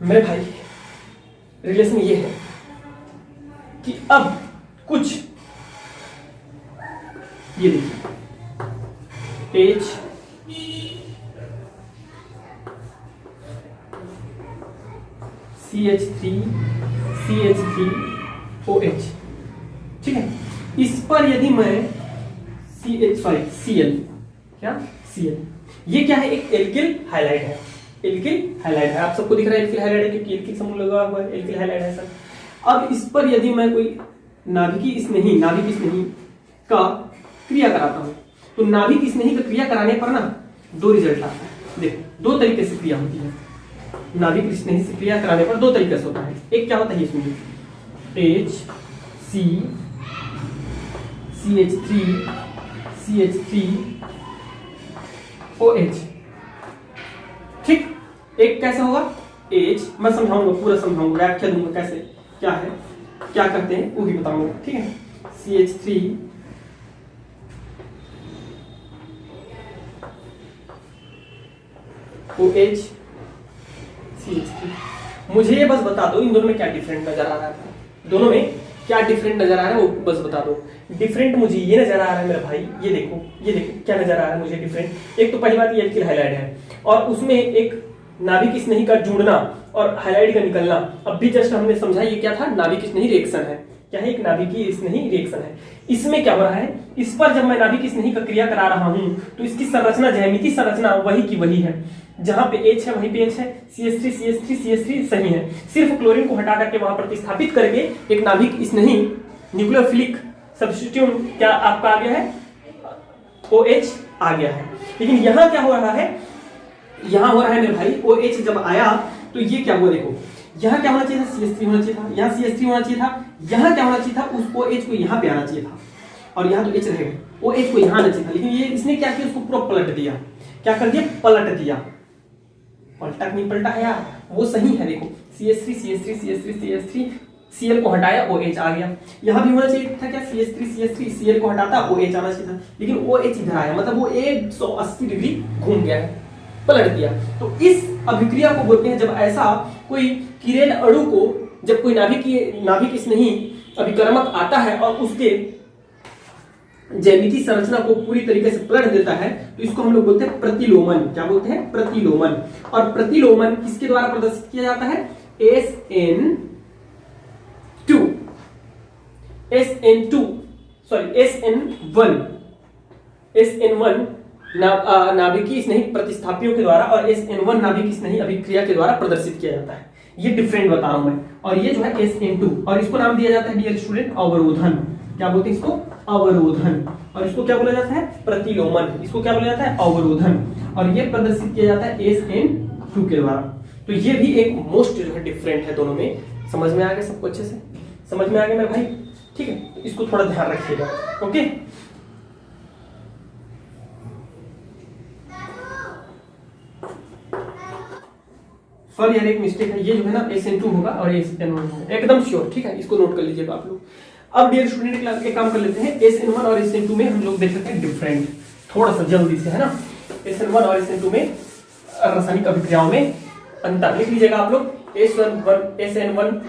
मेरे भाई रिलेशन ये है कि अब कुछ ये देखिए H CH3OH, ठीक है। इस पर यदि मैं Cl, क्या Cl, ये क्या है? एक एल्किल हाइलाइड है। एल्किल हाइलाइड है, आप सबको दिख रहा है एल्किल हाइलाइड है क्योंकि एल्किल समूह लगा हुआ है, एल्किल हाइलाइड है सर। अब इस पर यदि मैं कोई नाभिकीय स्नेही का क्रिया कराता हूं तो नाभिक स्नेही का क्रिया कराने पर ना दो रिजल्ट आता है। देखो दो तरीके से क्रिया होती है, नाभिक स्नेही से क्रिया कराने पर दो तरीके से होता है। एक क्या होता है इसमें CH3OH, ठीक। एक कैसे होगा H, मैं समझाऊंगा, पूरा समझाऊंगा, व्याख्या दूंगा कैसे क्या है क्या करते हैं वो भी बताऊंगा, ठीक है। CH3OH CH3, मुझे ये बस बता दो इन दोनों में क्या डिफरेंट नजर आ रहा है। दोनों में क्या डिफरेंट नजर आ रहा है वो बस बता दो। डिफरेंट मुझे ये नजर आ रहा है मेरे भाई, ये देखो क्या नजर आ रहा है मुझे डिफरेंट। एक तो पहली बात ये एल्किल हाइलाइड है और उसमें एक नाभिक स्नेही का जुड़ना और हाइलाइड का निकलना। अब भी जस्ट हमने समझा ये क्या था, नाभिक स्नेही रिएक्शन है। क्या है? एक नाभिकीय स्नेही रिएक्शन है। इसमें क्या हो रहा है, इस पर जब मैं नाभिक स्नेही का क्रिया करा रहा हूं तो इसकी संरचना, ज्यामितीय संरचना वही की वही है। जहां पे H है वहीं पे H है, CH3 सही है। सिर्फ क्लोरीन को हटा करके वहां प्रतिस्थापित करके एक नाभिक स्नेही न्यूक्लियोफिलिक सब्स्टिट्यूट क्या आपका आ गया है, OH आ गया है। लेकिन यहां क्या हो रहा है, यहां हो रहा है मेरे भाई OH जब आया तो ये क्या हुआ, देखो यहाँ क्या होना चाहिए था, CH3 होना चाहिए था, यहाँ CH3 होना चाहिए था, यहाँ क्या होना चाहिए था, उस OH को यहाँ पे आना चाहिए था और यहाँ तो H रहेगा, OH को यहाँ आना चाहिए था। लेकिन ये इसने क्या किया, उसको पूरा पलट दिया। क्या कर दिया? पलट दिया। पलटा नहीं पलटा है यार, वो सही है। देखो CH3 Cl को हटाया OH आ गया। यहाँ भी होना चाहिए था क्या, CH3 Cl को हटाता OH आना चाहिए था, लेकिन OH इधर आया, मतलब वो 180 डिग्री घूम गया है, पलट दिया। तो इस अभिक्रिया को बोलते हैं जब ऐसा कोई किरेन अणु को, जब कोई नाभिक स्नेही अभिकर्मक आता है और उसके ज्यामितीय संरचना को पूरी तरीके से पलट देता है तो इसको हम लोग बोलते हैं प्रतिलोमन। क्या बोलते हैं? प्रतिलोमन। और प्रतिलोमन किसके द्वारा प्रदर्शित किया जाता है? SN1 नाभिकीय स्नेही प्रतिस्थापियों के द्वारा और SN1 नाभिकीय स्नेही अभिक्रिया के द्वारा प्रदर्शित किया जाता है। ये डिफरेंट बता रहा हूं मैं। और ये जो है SN2 और इसको नाम दिया जाता है डियर स्टूडेंट अवरोधन। क्या बोलते हैं इसको? अवरोधन। और इसको क्या बोला जाता है? प्रतिलोमन। इसको क्या बोला जाता है? अवरोधन। और ये प्रदर्शित किया जाता है SN2 के द्वारा। तो ये भी एक मोस्ट जो है डिफरेंट है दोनों में। समझ में आ गया सबको? अच्छे से समझ में आ गया मेरे भाई? ठीक है, तो इसको थोड़ा ध्यान रखिएगा। ओके, सॉरी यार एक मिस्टेक है, ये जो है ना SN2 होगा और SN1 होगा, एकदम श्योर। ठीक है, इसको नोट कर लीजिएगा आप लोग। अब डियर स्टूडेंट एक काम कर लेते हैं, SN1 और SN2 में हम लोग देख सकते हैं डिफरेंट, थोड़ा सा जल्दी से, है ना। SN1 और SN2 में रासायनिक अभिक्रियाओं में अंतर लिख लीजिएगा आप लोग। SN1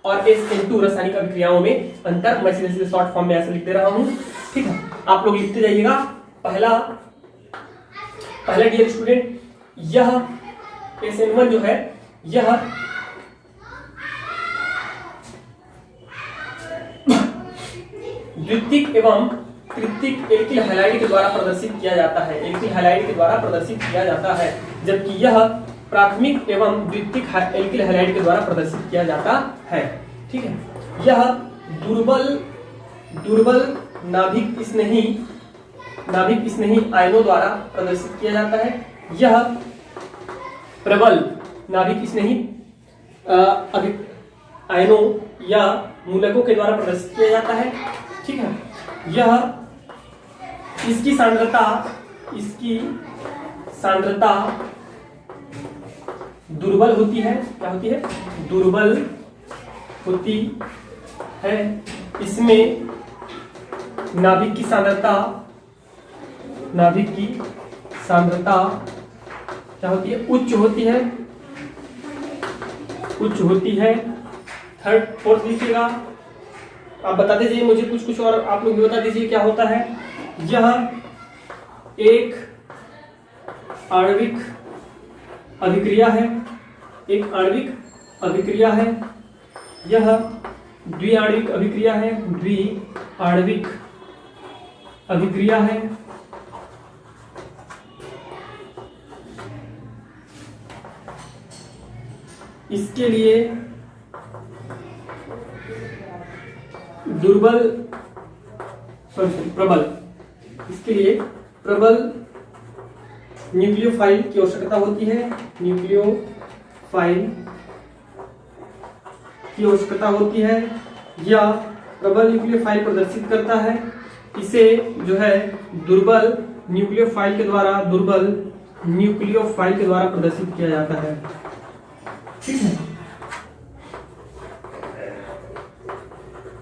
और SN2 रासायनिक अभिक्रियाओं में अंतर, मैं सीधे शॉर्ट फॉर्म में ऐसे लिख दे रहा हूं। ठीक है, आप लोग लिखते जाइएगा। पहला डियर स्टूडेंट, यह SN1 जो है यह द्वितीयक एवं तृतीयक एल्किल हैलाइड के द्वारा प्रदर्शित किया जाता है। एल्किल हैलाइड के द्वारा प्रदर्शित किया जाता है, जबकि यह प्राथमिक एवं द्वितीयक एल्किल हैलाइड के द्वारा प्रदर्शित किया जाता है। ठीक है, यह दुर्बल नाभिक स्नेही आयनों द्वारा प्रदर्शित किया जाता है। यह प्रबल नाभिक स्नेही आयनों या मूलकों के द्वारा प्रदर्शित किया जाता है। ठीक है, यह इसकी सांद्रता दुर्बल होती है। क्या होती है? दुर्बल होती है। इसमें नाभिक की सांद्रता क्या होती है? उच्च होती है। थर्ड फोर्थ लिखिएगा, आप बता दीजिए मुझे कुछ और आप लोग भी बता दीजिए क्या होता है। यह एक आणविक अभिक्रिया है, यह द्विआण्विक अभिक्रिया है, इसके लिए प्रबल न्यूक्लियोफाइल की आवश्यकता होती है। या प्रबल न्यूक्लियोफाइल प्रदर्शित करता है। इसे जो है दुर्बल न्यूक्लियोफाइल के द्वारा प्रदर्शित किया जाता है। ठीक है,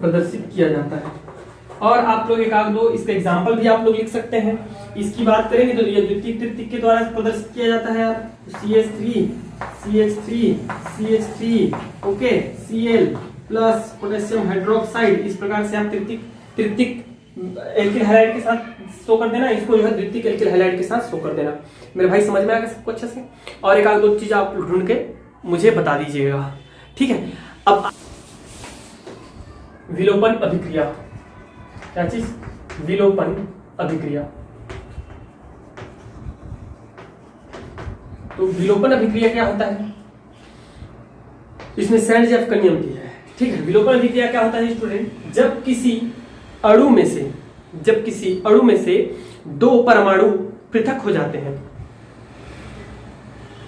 प्रदर्शित किया जाता है। और आप लोग एक आध दो इसका एग्जाम्पल भी आप लोग लिख सकते हैं। इसकी बात करेंगे तो ये द्वितीयक तृतीयक के द्वारा प्रदर्शित किया जाता है। CH3 CH3 okay, Cl plus potassium hydroxide. इस प्रकार से आप तृतीयक एल्किल हैलाइड के साथ शो कर देना, इसको जो है द्वितीयक एल्किल हैलाइड के साथ शो कर देना। मेरे भाई समझ में आ गया सबको अच्छे से? और एक आध दो चीज आप ढूंढ के मुझे बता दीजिएगा, ठीक है। अब विलोपन अभिक्रिया, क्या चीज? विलोपन अभिक्रिया। तो विलोपन अभिक्रिया क्या होता है? इसमें सैंडजेफ का नियम भी है, ठीक है। विलोपन अभिक्रिया क्या होता है स्टूडेंट? जब किसी अणु में से दो परमाणु पृथक हो जाते हैं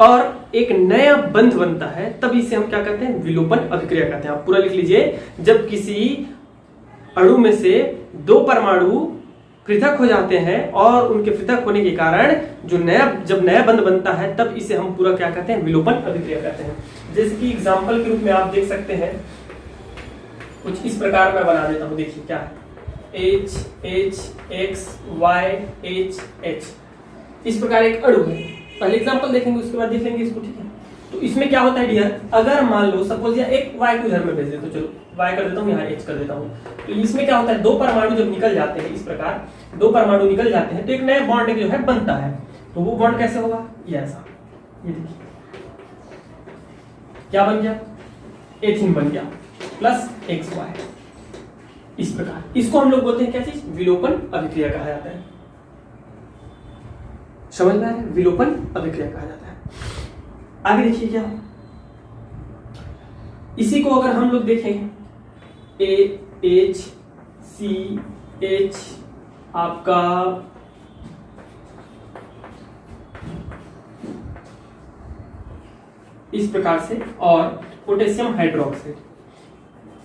और एक नया बंध बनता है, तब इसे हम क्या कहते हैं? विलोपन अभिक्रिया कहते हैं। आप पूरा लिख लीजिए, जब किसी अणु में से दो परमाणु पृथक हो जाते हैं और उनके पृथक होने के कारण जब नया बंध बनता है, तब इसे हम पूरा क्या कहते हैं? विलोपन अभिक्रिया कहते हैं। जैसे कि एग्जाम्पल के रूप में आप देख सकते हैं, कुछ इस प्रकार मैं बना देता हूं। देखिए क्या है, HHXYHH, इस प्रकार एक अणु है। पहले एग्जांपल देखेंगे, उसके बाद देख लेंगे इसको, ठीक है। तो इसमें क्या होता है डियर, अगर मान लो सपोज या एक Y को इधर में भेज देता हूं, चलो Y कर देता हूं, यहाँ H कर देता हूं। तो इसमें क्या होता है, दो परमाणु जब निकल जाते हैं, इस प्रकार दो परमाणु निकल जाते हैं तो एक नया बॉन्ड जो है बनता है। तो वो बॉन्ड कैसे होगा? ये ऐसा, ये देखिए क्या बन गया? एथिन बन गया प्लस XY, इस प्रकार। इसको हम लोग बोलते हैं क्या चीज? विलोपन अभिक्रिया कहा जाता है। समझ में आ रहा है? विलोपन अभिक्रिया कहा जाता है। आगे देखिए क्या, इसी को अगर हम लोग देखें AHCH आपका इस प्रकार से, और पोटेशियम हाइड्रोक्साइड।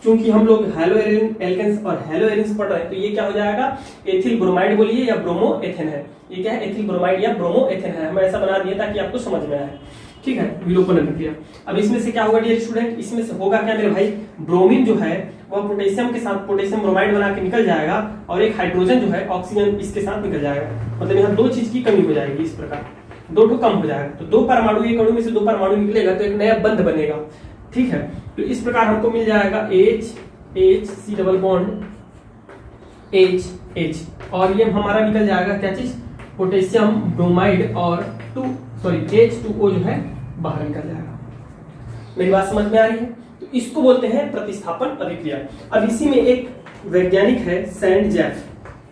चूंकि हम लोग हैलो एल्केन्स और हैलो एरिन्स पढ़ रहे हैं, तो ये क्या हो जाएगा? एथिल ब्रोमाइड बोलिए या ब्रोमो एथेन है। ये क्या है? एथिल ब्रोमाइड या ब्रोमो एथेन है। हम ऐसा बना दिए ताकि आपको समझ में आए, ठीक है। विलोपन अभिक्रिया। अब इसमें से क्या होगा डियर स्टूडेंट? इसमें से होगा क्या मेरे भाई? ब्रोमीन जो है वह पोटेशियम के साथ पोटेशियम ब्रोमाइड बना के निकल जाएगा, और एक हाइड्रोजन जो है ऑक्सीजन इसके साथ निकल जाएगा। मतलब यहाँ दो चीज की कमी हो जाएगी, इस प्रकार दो ठो कम हो जाएगा। तो दो परमाणु, एक अणु में से दो परमाणु निकलेगा तो एक नया बंध बनेगा, ठीक है। तो इस प्रकार हमको मिल जाएगा HHC डबल बॉन्ड HH, और ये हमारा निकल जाएगा क्या चीज? पोटेशियम ब्रोमाइड, और H2O जो है बाहर निकल जाएगा। मेरी बात समझ में आ रही है? तो इसको बोलते हैं प्रतिस्थापन अभिक्रिया। अब इसी में एक वैज्ञानिक है सैंडजेफ,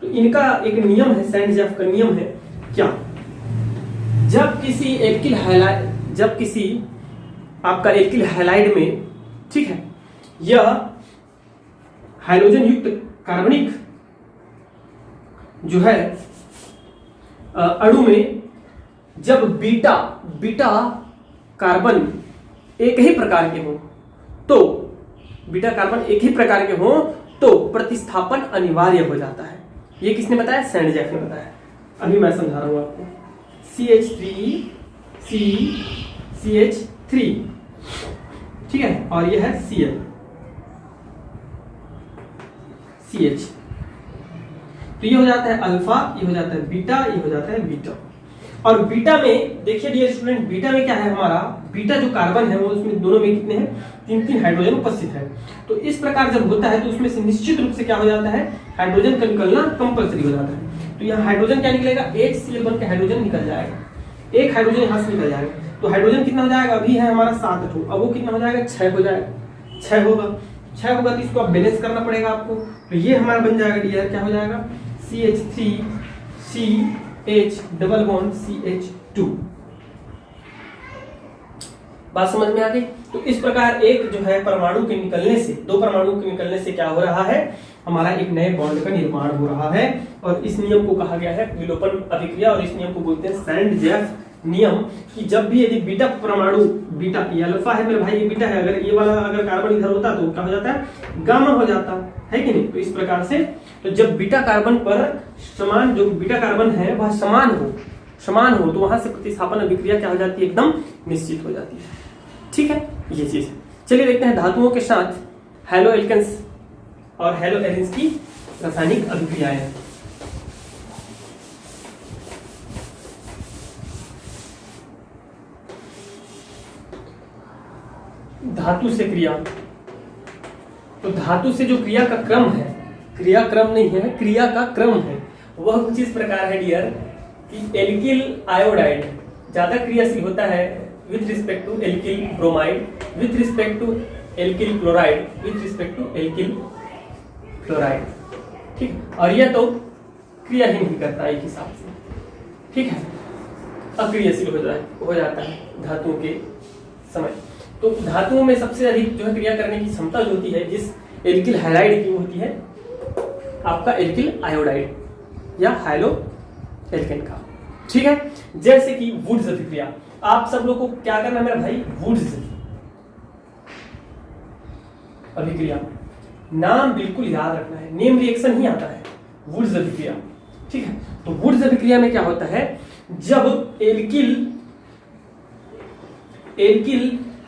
तो इनका एक नियम है, सैंडजेफ का नियम है क्या? जब किसी आपका एल्किल हैलाइड में, ठीक है, यह हाइड्रोजन युक्त कार्बनिक जो है अणु में जब बीटा कार्बन एक ही प्रकार के हो, तो प्रतिस्थापन अनिवार्य हो जाता है। ये किसने बताया? सैंडजेफ ने बताया। अभी मैं समझा रहा हूं आपको। CH3 ठीक है, और ये है CH। तो ये हो जाता है अल्फा, ये हो जाता है बीटा, ये हो जाता है बीटा। और बीटा में देखिए डियर स्टूडेंट, बीटा में क्या है हमारा? बीटा जो कार्बन है वो उसमें दोनों में कितने हैं? 3 हाइड्रोजन उपस्थित है। तो इस प्रकार जब होता है तो उसमें से निश्चित रूप से क्या हो जाता है? हाइड्रोजन का निकलना कंपल्सरी हो जाता है। तो यहाँ हाइड्रोजन क्या निकलेगा? HCl बन के हाइड्रोजन निकल जाएगा, एक हाइड्रोजन यहाँ से निकल जाएगा। तो हाइड्रोजन कितना हो जाएगा? अभी है हमारा 7 ठो, अब वो कितना हो जाएगा? 6 हो जाएगा। 6 होगा तो इसको आप बैलेंस करना पड़ेगा आपको। तो ये हमारा बन जाएगा डियर, क्या हो जाएगा? CH3CH double bond CH2। बात समझ में आ गई? तो इस प्रकार एक जो है परमाणु के निकलने से, दो परमाणु के निकलने से क्या हो रहा है? हमारा एक नए बॉन्ड का निर्माण हो रहा है, और इस नियम को कहा गया है विलोपन अभिक्रिया, और इस नियम को बोलते हैं सैंडजेफ नियम। कि जब भी यदि बीटा परमाणु, बीटा ये अल्फा है मेरे भाई, ये बीटा है, अगर ये वाला अगर कार्बन इधर होता तो क्या हो जाता है? गामा हो जाता है कि नहीं? तो इस प्रकार से, तो जब बीटा कार्बन पर समान, जो बीटा कार्बन है वह समान हो तो वहां से प्रतिस्थापन अभिक्रिया क्या हो जाती है? एकदम निश्चित हो जाती है, ठीक है। ये चीज है। चलिए देखते हैं धातुओं के साथ हैलो एल्केन्स और हैलो एरिन्स की रासायनिक अभिक्रियाएं। धातु से क्रिया, तो धातु से जो क्रिया का क्रम है, क्रिया क्रम नहीं है, क्रिया का क्रम है, वह कुछ इस प्रकार है डियर कि एल्किल आयोडाइड ज्यादा क्रियाशील होता है with respect to alkyl bromide, with respect to alkyl chloride, with respect to alkyl chloride. ठीक, और यह तो क्रिया ही नहीं करता एक हिसाब से, ठीक है, अक्रियाशील हो जाता है धातुओं के समय। तो धातुओं में सबसे अधिक जो है क्रिया करने की क्षमता जो होती है जिस एल्किल हैलाइड की, वो होती है आपका एल्किल आयोडाइड या हाइलो एल्केन का। ठीक है, जैसे कि वुड्स अभिक्रिया, आप सब लोग को क्या करना है मेरा भाई, वुड्स अभिक्रिया नाम बिल्कुल याद रखना है, नेम रिएक्शन ही आता है वुड्स अभिक्रिया। ठीक है, तो वुड्स अभिक्रिया में क्या होता है, जब एल्किल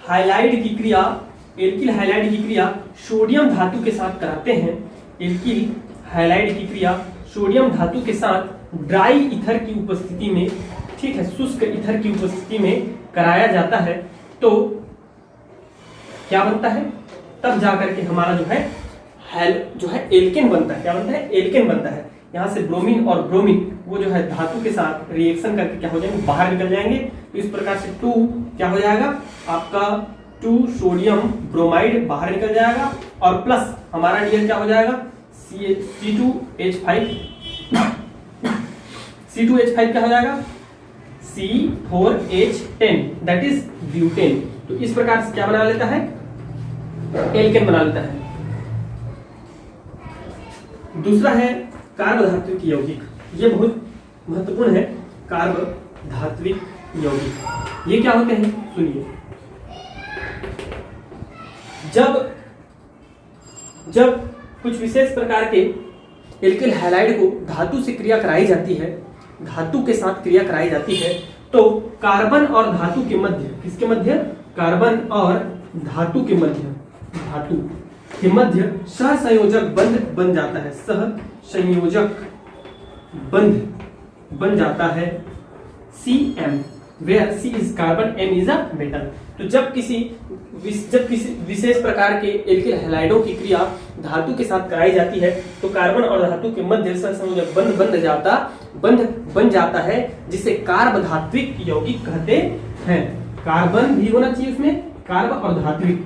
हाइलाइड की क्रिया सोडियम धातु के साथ कराते हैं, एल्किल हाइलाइड की क्रिया सोडियम धातु के साथ ड्राई ईथर की उपस्थिति में, ठीक है, शुष्क ईथर की उपस्थिति में कराया जाता है, तो क्या बनता है, तब जाकर के हमारा जो है एल्केन बनता है। क्या बनता है, एल्केन बनता है। यहाँ से ब्रोमीन और ब्रोमीन वो जो है धातु के साथ रिएक्शन करके क्या हो जाएंगे, बाहर निकल जाएंगे। तो इस प्रकार से 2 क्या हो जाएगा आपका 2 सोडियम ब्रोमाइड बाहर निकल जाएगा, और प्लस हमारा डियर क्या हो जाएगा C2H5 क्या हो जाएगा C4H10 दैट इज ब्यूटेन। तो इस प्रकार से क्या बना लेता है, एल्केन बना लेता है। दूसरा है कार्बधात्विक यौगिक, ये बहुत महत्वपूर्ण है। कार्बधात्विक यौगिक ये क्या होते हैं, सुनिए। जब कुछ विशेष प्रकार के एल्किल हैलाइड को धातु से क्रिया कराई जाती है, धातु के साथ क्रिया कराई जाती है, तो कार्बन और धातु के मध्य, किसके मध्य, कार्बन और धातु के मध्य सहसंयोजक बंध बन जाता है, सहसंयोजक बंध बन जाता है Cm, where C is carbon, M is a metal। तो जब किसी विशेष प्रकार के एल्किल हैलाइडों की क्रिया धातु के साथ कराई जाती है, तो कार्बन और धातु के मध्य सहसंयोजक बंध बन जाता है, जिसे कार्बधात्विक यौगिक कहते हैं। कार्बन भी होना चाहिए उसमें, कार्ब और धात्विक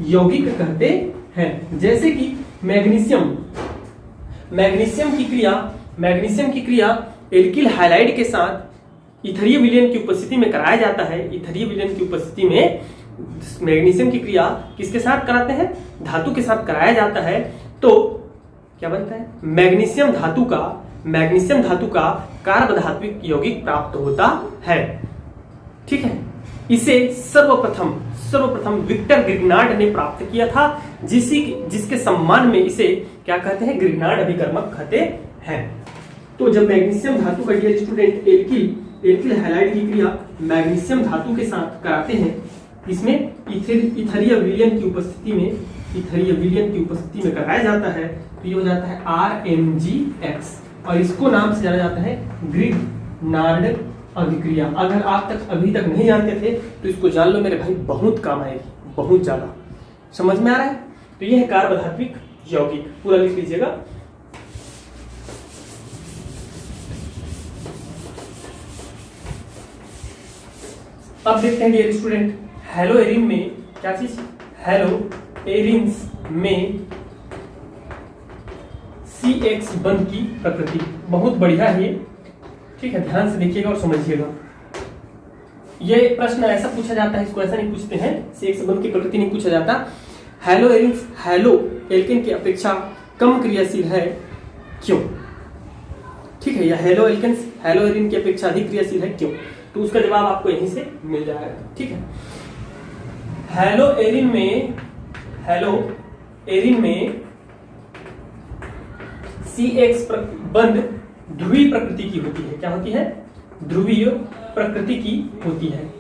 यौगिक कहते हैं। जैसे कि मैग्नीशियम की क्रिया एल्किल हैलाइड के साथ इथरीय विलयन की उपस्थिति में कराया जाता है। इथरीय विलयन की उपस्थिति में मैग्नीशियम की क्रिया किसके साथ कराते हैं, धातु के साथ कराया जाता है, तो क्या बनता है, मैग्नीशियम धातु का कार्बधात्विक यौगिक प्राप्त होता है। ठीक है, इसे सर्वप्रथम विक्टर ग्रिग्नार्ड ने प्राप्त किया था, जिसके सम्मान में इसे क्या कहते हैं, ग्रिग्नार्ड अभिकर्मक कहते हैं। तो जब मैग्नीशियम धातु का डियर स्टूडेंट एल्किल हैलाइड की क्रिया मैग्नीशियम धातु के साथ कराते हैं, इसमें इथरीय विलयन की उपस्थिति में कराया जाता है, तो ये हो जाता है RMgX, और इसको नाम से जाना जाता है ग्रिग्नार्ड अभिक्रिया। अगर आप अभी तक नहीं जानते थे तो इसको जान लो मेरे भाई, बहुत काम आएगी, बहुत ज्यादा। समझ में आ रहा है? तो ये है कार्बधात्विक यौगिक, पूरा लिख लीजिएगा। अब देखते हैं डियर स्टूडेंट, हेलोएरिन में क्या चीज, हेलोएरिन्स में CX बंध की प्रकृति बहुत बढ़िया है ये। ठीक है, ध्यान से देखिएगा और समझिएगा। ये प्रश्न ऐसा पूछा जाता है, इसको ऐसा नहीं पूछते हैं, CX बंध की प्रकृति नहीं पूछा जाता। हेलोएरिन्स हेलो एल्केन की अपेक्षा कम क्रियाशील है, क्यों? ठीक है, या हेलोएरिन की अपेक्षा अधिक क्रियाशील है, क्यों? तो उसका जवाब आपको यहीं से मिल जाएगा। ठीक है, हेलोएरिन में CX बंध ध्रुवीय प्रकृति की होती है। क्या होती है? ध्रुवीय प्रकृति की होती है।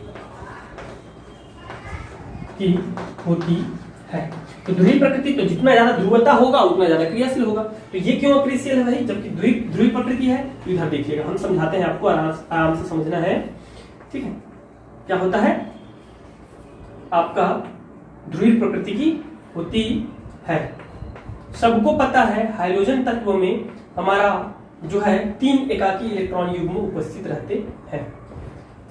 तो ध्रुवीय प्रकृति, तो जितना ज्यादा ध्रुवता होगा उतना ज्यादा क्रियाशील होगा। तो ये क्यों अक्रियाशील है भाई, जबकि ध्रुवीय प्रकृति है? तो इधर देखिएगा, हम समझाते हैं आपको, आराम से समझना है। ठीक है, क्या होता है आपका ध्रुवीय प्रकृति की होती है। सबको पता है हाइड्रोजन तत्व में हमारा जो है 3 एकाकी इलेक्ट्रॉन युग्म उपस्थित रहते हैं।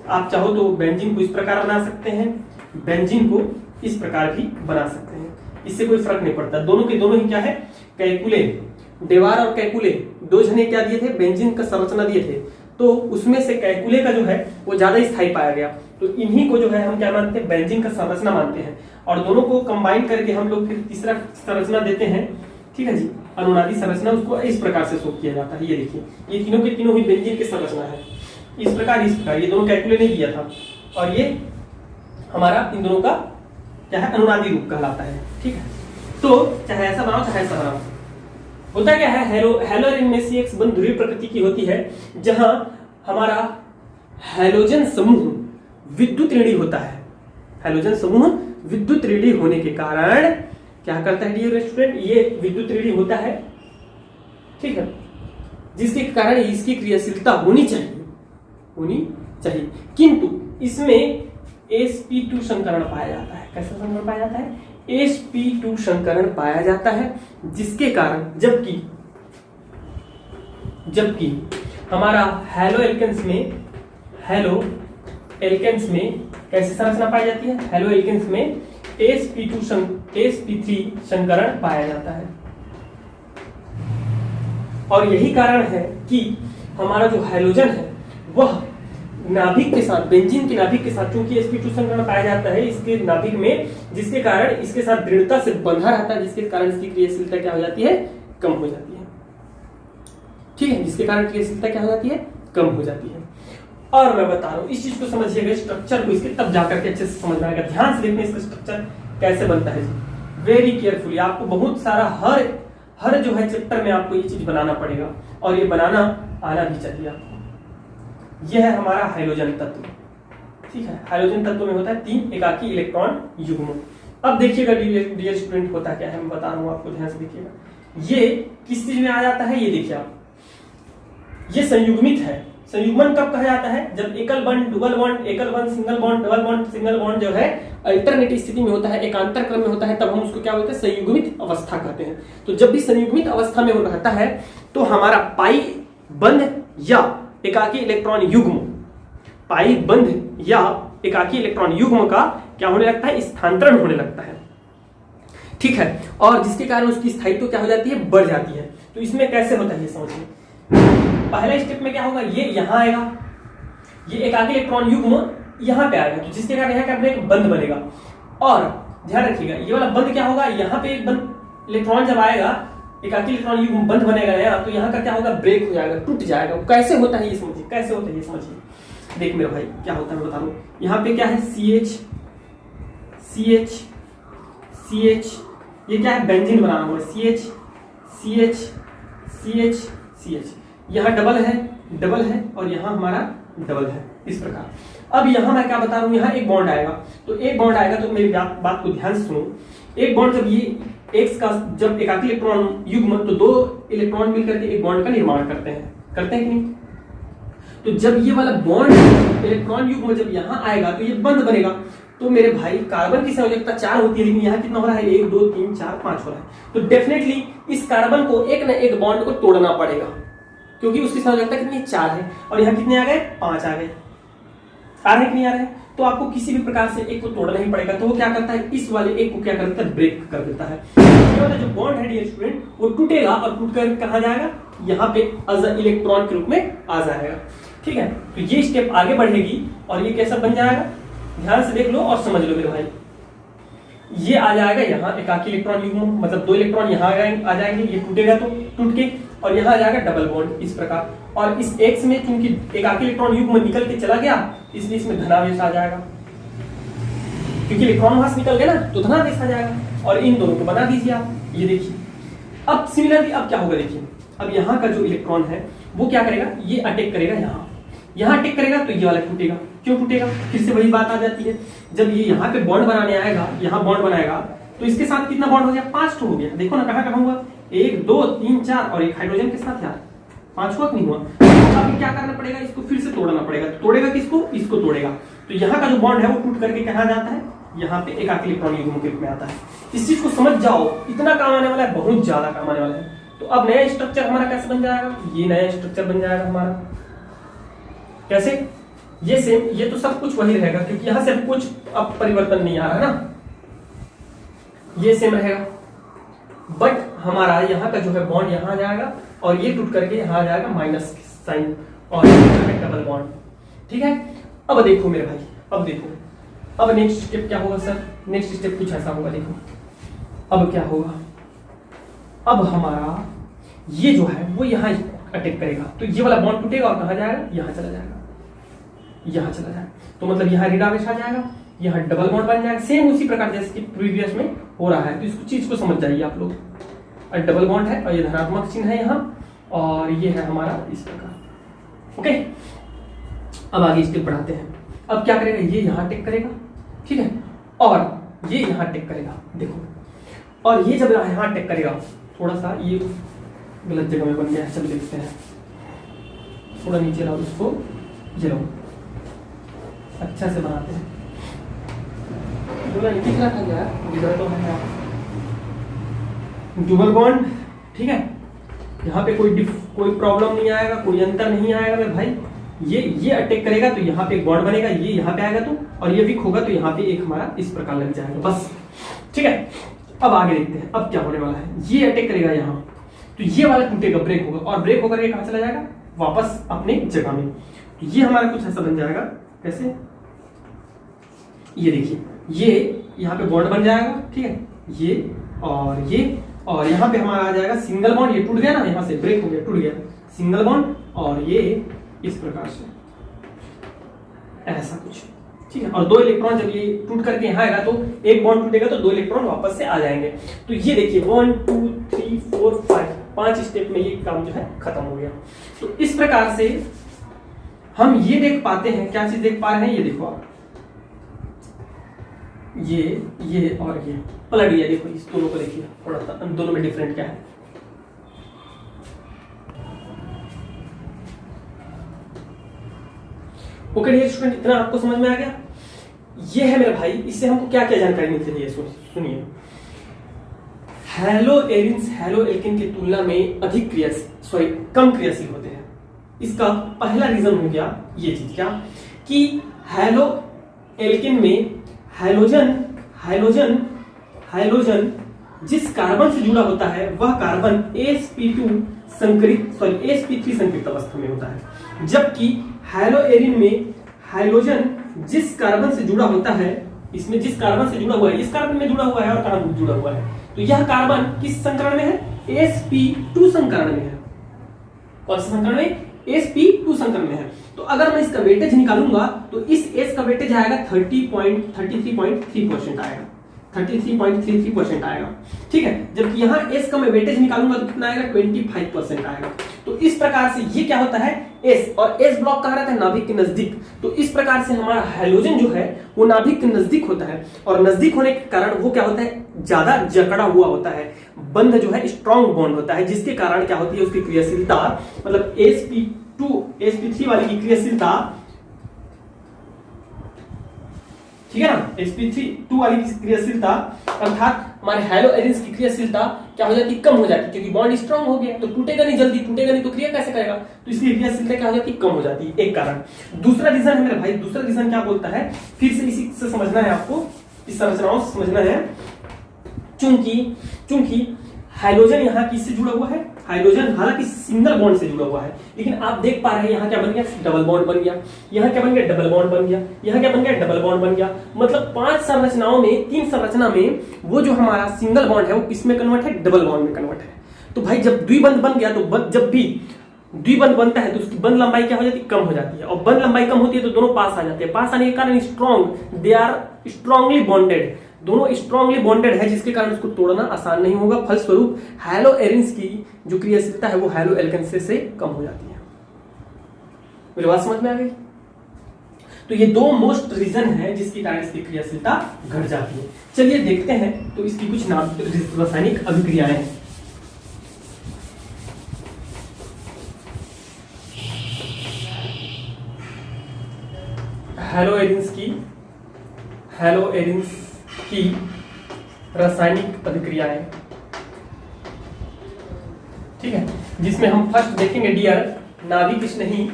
आप चाहो तो बेंजीन को इस प्रकार बना सकते हैं, बेंजीन को इस प्रकार भी बना सकते हैं, इससे कोई फर्क नहीं पड़ता। दोनों के दोनों ही क्या है, कैकुले, डेवार और कैकुले 2 जने क्या दिए थे, बेंजीन का संरचना दिए थे, तो उसमें से कैकुले का जो है वो ज्यादा स्थायी पाया गया, तो इन्हीं को जो है हम क्या मानते हैं, बेंजीन का संरचना मानते हैं। और दोनों को कंबाइन करके हम लोग फिर तीसरा संरचना देते हैं, ठीक है जी, अनुनादी संरचना, उसको इस प्रकार से शो किया जाता है। ये देखिए, ये तीनों के तीनों ही बेंजीन की संरचना है, इस प्रकार ये दोनों कैकुले ने दिया था, और ये हमारा इन दोनों का क्या है, अनुनादी रूप कहलाता है, ठीक है। तो चाहे ऐसा बनाओ चाहे ऐसा बनाओ, होता क्या है, हेलो रिंग में से एक बंद ध्रुवीय प्रकृति की होती है, जहां हमारा हैलोजन समूह विद्युत ऋणी होता है। हैलोजन समूह विद्युत ऋणी होने के कारण क्या करता है डियर स्टूडेंट, ये विद्युत ऋणी होता है, ठीक है, जिसके कारण इसकी क्रियाशीलता होनी चाहिए, किंतु इसमें sp2 संकरण पाया जाता है। कैसा संकरण पाया जाता है, sp2 संकरण पाया जाता है, जिसके कारण जबकि हमारा हेलो एल्केन्स में कैसी संरचना पाई जाती है, हेलो एल्केन्स में sp3 संकरण पाया जाता है। और यही कारण है कि हमारा जो हाइड्रोजन है वह नाभिक के साथ, बेंजीन के नाभिक के साथ, चूंकि sp2 संकरण पाया जाता है इसके नाभिक में, जिसके कारण इसके साथ दृढ़ता से बंधा रहता है, जिसके कारण इसकी क्रियाशीलता क्या हो जाती है, कम हो जाती है, ठीक है, जिसके कारण क्रियाशीलता क्या हो जाती है, कम हो जाती है। और मैं बता रहा हूं, इस चीज को समझिएगा, स्ट्रक्चर को इसके तब जाकर के अच्छे से समझ में आएगा। ध्यान से देखना इसका स्ट्रक्चर कैसे बनता है जी, वेरी केयरफुली। आपको बहुत सारा हर जो है चैप्टर में आपको ये चीज बनाना पड़ेगा, और ये बनाना आना भी चाहिए आपको। यह है हमारा हाइड्रोजन तत्व, ठीक है। हाइड्रोजन तत्व में होता है 3 एकाकी इलेक्ट्रॉन युग्म। अब देखिएगा डियर स्टूडेंट, होता क्या है मैं बता रहा हूं आपको, ध्यान से देखिएगा। ये किस चीज में आ जाता है, ये देखिए आप, ये संयुग्मित है। संयुग्मन कब कहा जाता है, जब एकल बॉन्ड, डबल बॉन्ड, एकल bond, single bond, double bond, single bond जो है अल्टरनेट स्थिति में होता है, एकांतर क्रम में होता है, तब हम उसको क्या बोलते हैं, संयुग्मित अवस्था कहते हैं। तो जब भी संयुग्मित अवस्था में रहता है तो हमारा पाई बंध या एकाकी इलेक्ट्रॉन युग्म, पाई बंध या एकाकी इलेक्ट्रॉन युग्म का क्या होने लगता है, स्थानांतरण होने लगता है, ठीक है, और जिसके कारण उसकी स्थायित्व क्या हो जाती है, बढ़ जाती है। तो इसमें कैसे होता है ये समझिए। पहले स्टेप में क्या होगा, ये यहां आएगा, ये एकाकी इलेक्ट्रॉन युग्म यहां पे आएगा, तो जिसके कारण यहाँ पे एक बंध बनेगा। और ध्यान रखिएगा, ये वाला बंध क्या होगा, यहाँ पे एक बंध इलेक्ट्रॉन जब आएगा, एकाकी इलेक्ट्रॉन युग्म बंध बनेगा नया, तो यहाँ का क्या होगा, ब्रेक हो जाएगा, टूट जाएगा। कैसे होता है ये समझिए, कैसे होता है ये समझिए। देख मेरे भाई क्या होता है मैं बता रहा हूँ। यहाँ पे क्या है, CH, ये क्या है, बेंजीन बना हुआ है, CH, यहाँ डबल है और यहाँ हमारा डबल है, इस प्रकार। अब यहाँ मैं क्या बता रहा हूँ, यहाँ एक बॉन्ड आएगा, तो एक बॉन्ड आएगा, तो मेरी बात को ध्यान से सुनो। एक बॉन्ड जब ये X का जब एकाकी इलेक्ट्रॉन युग्म, तो 2 इलेक्ट्रॉन मिलकर के एक बॉन्ड का निर्माण करते हैं कि नहीं। तो जब ये वाला बॉन्ड इलेक्ट्रॉन युग्म जब यहाँ आएगा तो ये बंद बनेगा। तो मेरे भाई कार्बन की संयोजकता 4 होती है, लेकिन यहाँ कितना हो रहा है, 1 2 3 4 5 हो रहा है। तो डेफिनेटली इस कार्बन को एक न एक बॉन्ड को तोड़ना पड़ेगा, क्योंकि उसकी संयोजकता कितनी 4 है, और यहाँ कितने आ गए, 5 आ गए, आ रहे कि नहीं आ रहे। तो आपको किसी भी प्रकार से एक को तोड़ना ही पड़ेगा। तो वो क्या करता है, इस वाले एक को क्या करता है, ब्रेक कर देता है। ये वाला जो बॉन्ड है डियर स्टूडेंट, वो टूटेगा और टूट कर कहाँ जाएगा, यहाँ पे एज अ इलेक्ट्रॉन के रूप में आ जाएगा, ठीक है। तो ये स्टेप आगे बढ़ेगी और ये कैसा बन जाएगा, ध्यान से देख लो और समझ लो मेरे भाई। ये आ जाएगा यहाँ एकाकी इलेक्ट्रॉन युग्म, मतलब 2 इलेक्ट्रॉन यहाँ आ जाएंगे, ये टूटेगा तो टूट के, और यहाँ आ जाएगा डबल बॉन्ड, इस प्रकार। और इस X में चूंकि एकाकी इलेक्ट्रॉन युग्म निकल के चला गया, इसलिए इसमें धनावेश आ जाएगा, क्योंकि इलेक्ट्रॉन वहां से निकल गया ना, तो धनावेश आ जाएगा। और इन दोनों को बना दीजिए आप, ये देखिए। अब सिमिलरली अब क्या होगा, देखिए अब यहाँ का जो इलेक्ट्रॉन है वो क्या करेगा, ये अटैक करेगा यहाँ अटैक करेगा, तो ये वाला टूटेगा। क्यों टूटेगा, फिर से वही बात आ जाती है, जब ये यहाँ पे बॉन्ड बनाने आएगा, यहाँ बॉन्ड बनाएगा, तो इसके साथ कितना बॉन्ड हो गया, 5 हो गया। देखो ना कहाँ हुआ, 1 2 3 4, और एक हाइड्रोजन के साथ यार 5 हुआ नहीं हुआ। अभी क्या करना पड़ेगा, इसको फिर से तोड़ना पड़ेगा। तोड़ेगा किसको, इसको तोड़ेगा। तो यहाँ का जो बॉन्ड है वो टूट करके कहाँ जाता है, यहाँ पे एकाकी इलेक्ट्रॉन युग्म के रूप में आता है। इस चीज को समझ जाओ, इतना काम आने वाला है, बहुत ज्यादा काम आने वाला है। तो अब नया स्ट्रक्चर हमारा कैसे बन जाएगा, ये नया स्ट्रक्चर बन जाएगा हमारा। कैसे, ये सेम, ये तो सब कुछ वही रहेगा क्योंकि यहां से कुछ अब परिवर्तन नहीं आ रहा है ना, ये सेम रहेगा। बट हमारा यहाँ का जो है बॉन्ड यहाँ आ जाएगा और ये टूट करके यहाँ आ जाएगा माइनस साइन और डबल बॉन्ड। ठीक है, अब देखो मेरे भाई, अब देखो, अब नेक्स्ट स्टेप क्या होगा सर, नेक्स्ट स्टेप कुछ ऐसा होगा, देखो अब क्या होगा, अब हमारा ये जो है वो यहाँ अटैक करेगा, तो ये वाला बॉन्ड टूटेगा और कहाँ जाएगा, यहाँ चला जाएगा, यहाँ चला जाएगा। तो मतलब यहाँ रिडावेश आ जाएगा, यहाँ डबल बॉन्ड बन जाएगा, सेम उसी प्रकार जैसे कि प्रीवियस में हो रहा है। तो इस चीज को समझ जाइए आप लोग, डबल बॉन्ड है और ये धनात्मक चिन्ह है यहाँ, और ये है हमारा इस प्रकार। ओके, अब आगे स्टेप बढ़ाते हैं। अब क्या करेगा, ये यहाँ अटैक करेगा, ठीक है, और ये यहाँ अटैक करेगा, देखो, और ये जब यहाँ अटैक करेगा, थोड़ा सा ये गलत जगह में बन गया है, चलो देखते हैं, थोड़ा नीचे लाओ इसको, ये लो, अच्छा से बनाते हैं। डबल बॉन्ड, ठीक है, यहाँ पे कोई प्रॉब्लम नहीं आएगा, कोई अंतर नहीं आएगा मेरे भाई। ये अटैक करेगा तो यहाँ पे एक बॉन्ड बनेगा, ये यहाँ पे आएगा तो, और ये वीक होगा तो यहाँ पे एक हमारा इस प्रकार लग जाएगा, बस। ठीक है, अब आगे देखते हैं अब क्या होने वाला है। ये अटैक करेगा यहाँ, तो ये वाला टूटेगा, ब्रेक होगा, और ब्रेक होकर ये कहाँ चला जाएगा, वापस अपने जगह में। तो ये हमारा कुछ ऐसा बन जाएगा, कैसे, ये देखिए, ये यहाँ पे बॉन्ड बन जाएगा, ठीक है, ये और यहाँ पे हमारा आ जाएगा सिंगल बॉन्ड, ये टूट गया ना, यहाँ से ब्रेक हो गया, टूट गया सिंगल बॉन्ड, और ये इस प्रकार से ऐसा कुछ, ठीक है। और दो इलेक्ट्रॉन जब ये टूट करके यहाँ आएगा तो एक बॉन्ड टूटेगा तो दो इलेक्ट्रॉन वापस से आ जाएंगे। तो ये देखिए 1 2 3 4 5 5 स्टेप में ये काम जो है खत्म हो गया। तो इस प्रकार से हम ये देख पाते हैं, क्या चीज देख पा रहे हैं, ये देखो आप, ये और ये पलट गया, देखो इस दोनों को देखिए, थोड़ा सा दोनों में डिफरेंट क्या है। ओके डियर स्टूडेंट, इतना आपको समझ में आ गया। ये है मेरे भाई, इससे हमको क्या क्या जानकारी मिलती है, सुनिए। हैलो एरिन्स हैलो एल्केन की तुलना में अधिक कम क्रियाशील होते हैं। इसका पहला रीजन हो गया ये चीज, क्या कि हैलो एल्केन में हाइड्रोजन जिस कार्बन से जुड़ा होता है वह कार्बन sp3 संकरित अवस्था में होता है, जबकि हैलो एरिन में हाइड्रोजन जिस कार्बन से जुड़ा होता है, इसमें जिस कार्बन से जुड़ा हुआ है, इस कार्बन में जुड़ा हुआ है और कार्बन जुड़ा हुआ है, तो यह कार्बन किस संकरण में है, sp2 संकरण में है। कौन सा संकरण में, sp2 संकरण में है। तो अगर मैं इसका वेटेज निकालूंगा तो इस S का वेटेज आएगा 33.3% आएगा, 33.33% आएगा, ठीक है। जबकि यहाँ S का मैं वेटेज निकालूंगा तो कितना आएगा, 25% आएगा। तो इस प्रकार से ये क्या होता है, S, और S ब्लॉक कहाँ रहता है, नाभिक के नजदीक। तो इस प्रकार से हमारा हाइड्रोजन जो है वो नाभिक के नजदीक होता है, और नजदीक होने के कारण वो क्या होता है, ज्यादा जकड़ा हुआ होता है, बंध जो है स्ट्रॉन्ग बॉन्ड होता है, जिसके कारण क्या होती है, उसकी क्रियाशीलता, मतलब sp3 वाली की क्रियाशीलता, ठीक है ना, sp2 वाली की क्रियाशीलता अर्थात हमारे हैलो एरिन्स की क्रियाशीलता क्या हो जाती है, कम हो जाती है, क्योंकि बॉन्ड स्ट्रांग हो गया तो टूटेगा नहीं, जल्दी टूटेगा नहीं तो क्रिया कैसे करेगा, तो इसलिए क्रियाशीलता क्या हो जाती है, कम हो जाती है, एक कारण। दूसरा रीजन है मेरे भाई, दूसरा रीजन क्या बोलता है, फिर से इसी से समझना है आपको, इस संरचनाओं से समझना है। चूंकि हाइड्रोजन यहाँ किससे जुड़ा हुआ है, हाइड्रोजन हालांकि सिंगल बॉन्ड से जुड़ा हुआ है, लेकिन आप देख पा रहे हैं यहाँ क्या बन गया, डबल बॉन्ड बन गया, यहाँ क्या बन गया, डबल बॉन्ड बन गया, यहाँ क्या बन गया, डबल बॉन्ड बन गया। मतलब 5 संरचनाओं में 3 संरचना में वो जो हमारा सिंगल बॉन्ड है वो किसमें कन्वर्ट है, डबल बॉन्ड में कन्वर्ट है। तो भाई जब द्विबंध बन गया तो जब भी द्विबंध बनता है तो उसकी बंध लंबाई क्या हो जाती है, कम हो जाती है, और बंध लंबाई कम होती है तो दोनों पास आ जाते हैं। पास आने के कारण दे आर स्ट्रांगली बॉन्डेड, दोनों स्ट्रांगली बॉन्डेड है, जिसके कारण उसको तोड़ना आसान नहीं होगा। फलस्वरूप हैलो एरिन्स की जो क्रियाशीलता है वो हैलो एल्केन से कम हो जाती है। मेरी बात समझ में आ गई। तो ये 2 मोस्ट रीजन है जिसके कारण इसकी क्रियाशीलता घट जाती है। चलिए देखते हैं तो इसकी कुछ रासायनिक अभिक्रियाएं हैं। हैलो एरिन्स की रासायनिक अभिक्रियाएं, ठीक है, जिसमें हम फर्स्ट देखेंगे डियर नाभिक स्नेही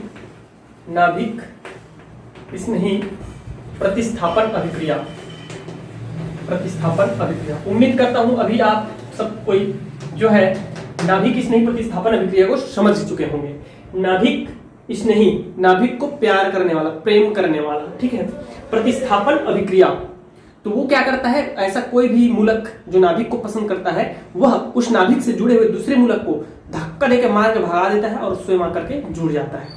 प्रतिस्थापन अभिक्रिया। उम्मीद करता हूं अभी आप सब कोई जो है नाभिक स्नेही प्रतिस्थापन अभिक्रिया को समझ चुके होंगे। नाभिक स्नेही, नाभिक को प्यार करने वाला, प्रेम करने वाला, ठीक है। प्रतिस्थापन अभिक्रिया, तो वो क्या करता है, ऐसा कोई भी मूलक जो नाभिक को पसंद करता है वह उस नाभिक से जुड़े हुए दूसरे मूलक को धक्का देकर मार के भगा देता है और स्वयं आकर के जुड़ जाता है,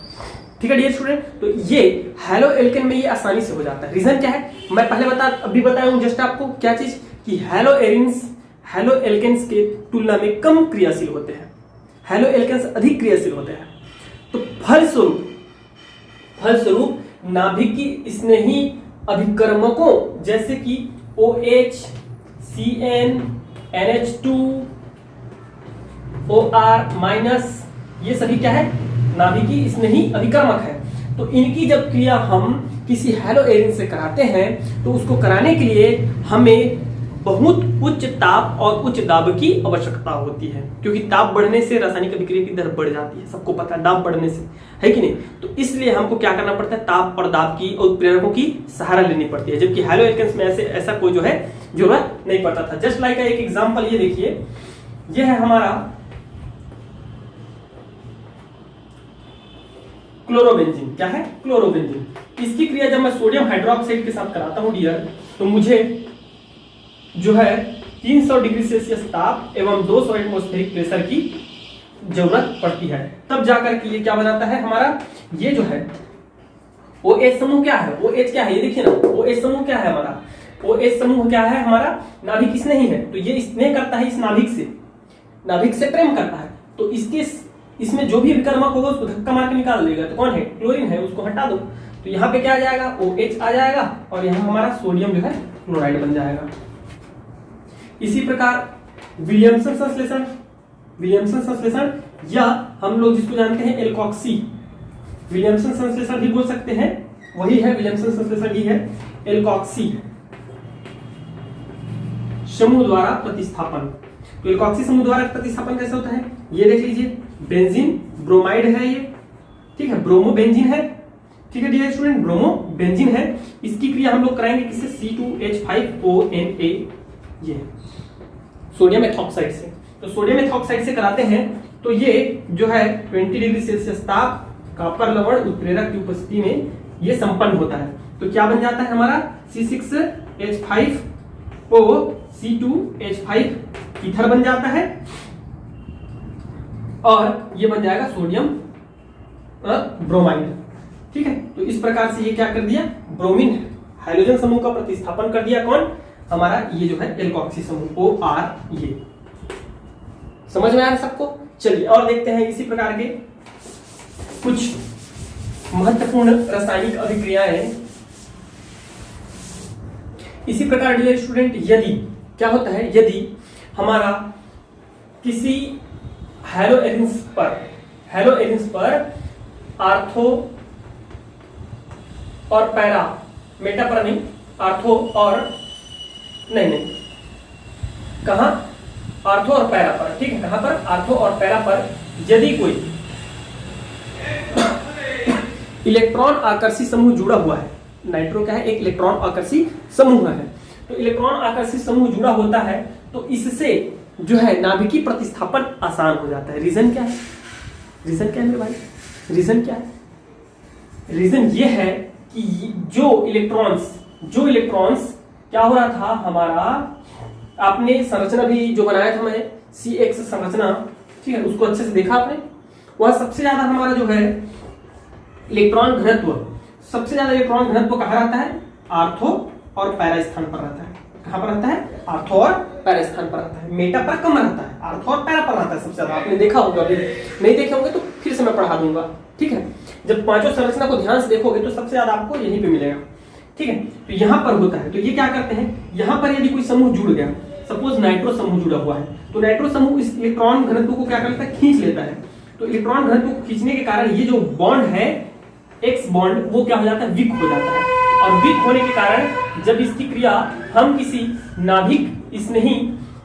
ठीक है डियर स्टूडेंट। तो ये हैलो एल्केन में ये आसानी से हो जाता है। रीजन क्या है, मैं पहले अभी बताया हूं जस्ट आपको, क्या चीज कि हैलो एल्केन्स के तुलना में कम क्रियाशील होते हैं, हैलो एल्केन्स अधिक क्रियाशील होते हैं। तो फलस्वरूप नाभिक स्नेही अभिकर्मकों जैसे कि OH, CN, NH2, OR- ये सभी क्या है, नाभिकीय स्नेही अभिकर्मक है। तो इनकी जब क्रिया हम किसी हैलो एरिन से कराते हैं तो उसको कराने के लिए हमें बहुत उच्च ताप और उच्च दाब की आवश्यकता होती है, क्योंकि ताप बढ़ने से रासायनिक अभिक्रिया की दर बढ़ जाती है, सबको पता है दाब बढ़ने से, है कि नहीं। तो इसलिए हमको क्या करना पड़ता है, ताप और दाब की और प्रेरकों की सहारा लेनी पड़ती है, जबकि हैलो एल्केन्स में ऐसा कोई जो है जरूरत नहीं पड़ता था। जस्ट लाइक एक एग्जांपल ये देखिए, ये है हमारा क्लोरोबेंजीन। क्या है, क्लोरोबेंजीन। इसकी क्रिया जब मैं सोडियम हाइड्रोक्साइड के साथ कराता हूं डियर, तो मुझे जो है 300 डिग्री सेल्सियस ताप एवं 200 एटमॉस्फेरिक प्रेशर की जरूरत पड़ती है, तब जाकर के ये क्या बनाता है हमारा, ये जो है OH समूह क्या है, OH क्या है, ये देखिए ना, OH समूह क्या है हमारा, OH समूह क्या है हमारा, नाभिक स्नेही है। तो ये स्नेह करता है इस नाभिक से प्रेम करता है, तो इसमें जो भी विकर्मक होगा उसको धक्का मार के निकाल देगा। तो कौन है, क्लोरीन है, उसको हटा दो, तो यहाँ पे क्या आ जाएगा, OH आ जाएगा और यहाँ हमारा सोडियम जो है क्लोराइड बन जाएगा। इसी प्रकार विलियमसन संश्लेषण या हम लोग जिसको जानते हैं एल्कोक्सी, विलियमसन संश्लेषण भी बोल सकते हैं, वही है विलियमसन संश्लेषण ही है, एल्कोक्सी समूह द्वारा प्रतिस्थापन। तो एल्कोक्सी समूह द्वारा प्रतिस्थापन कैसे होता है, ये देख लीजिए, बेंजीन ब्रोमाइड है ये, ठीक है, ब्रोमोबेंजीन है, ठीक है डियर स्टूडेंट, ब्रोमोबेंजीन है। इसकी क्रिया हम लोग कराएंगे किससे, C2H5ONA, ये सोडियम एथॉक्साइड से। तो सोडियम एथॉक्साइड से कराते हैं तो ये जो है 20 डिग्री सेल्सियस ताप, कॉपर लवण उत्प्रेरक की उपस्थिति में ये संपन्न होता है। तो क्या बन जाता है हमारा, C6H5O C2H5 ईथर बन जाता है और ये बन जाएगा सोडियम ब्रोमाइड, ठीक है। तो इस प्रकार से ये क्या कर दिया, ब्रोमीन हाइड्रोजन समूह का प्रतिस्थापन कर दिया, कौन हमारा, ये जो है एल्कोक्सी समूह OR, ये समझ में आया सबको। चलिए और देखते हैं इसी प्रकार के कुछ महत्वपूर्ण रासायनिक अभिक्रियाएं। इसी प्रकार डियर स्टूडेंट, यदि क्या होता है, यदि हमारा किसी हैलो एरिन्स पर आर्थो और पैरा, मेटा पर नहीं, आर्थो और नहीं, कहां, आर्थो और पैरा पर, ठीक है, कहां पर, आर्थो और पैरा पर यदि कोई इलेक्ट्रॉन आकर्षी समूह जुड़ा हुआ है, नाइट्रो क्या है, एक इलेक्ट्रॉन आकर्षी समूह है, तो इलेक्ट्रॉन आकर्षी समूह जुड़ा होता है तो इससे जो है नाभिकीय प्रतिस्थापन आसान हो जाता है। रीजन क्या है, मेरे भाई, रीजन क्या है, रीजन ये है कि जो इलेक्ट्रॉन्स क्या हो रहा था हमारा, आपने संरचना भी जो बनाया था मैं, CX संरचना, ठीक है, उसको अच्छे से देखा आपने, वह सबसे ज्यादा हमारा जो है इलेक्ट्रॉन घनत्व, सबसे ज्यादा इलेक्ट्रॉन घनत्व कहाँ रहता है, आर्थो और पैरा स्थान पर रहता है। कहां पर रहता है, आर्थो और पैरा स्थान पर रहता है, मेटा पर कम रहता है, आर्थो और पैरा पर रहता है सबसे ज्यादा। आपने देखा होगा, अभी नहीं देखे होंगे तो फिर से मैं पढ़ा दूंगा, ठीक है। जब पांचों संरचना को ध्यान से देखोगे तो सबसे ज्यादा आपको यहीं पे मिलेगा, ठीक है। तो यहां पर होता है, तो ये क्या करते हैं, यहां पर यदि कोई समूह जुड़ गया, सपोज नाइट्रो समूह जुड़ा हुआ है, तो नाइट्रो समूह इस इलेक्ट्रॉन घनत्व को क्या करता है, खींच लेता है। तो इलेक्ट्रॉन घनत्व को खींचने के कारण ये जो बॉन्ड है, एक्स बॉन्ड, वो क्या हो जाता है, वीक हो जाता है। और वीक होने के कारण जब इसकी क्रिया हम किसी नाभिक स्नेही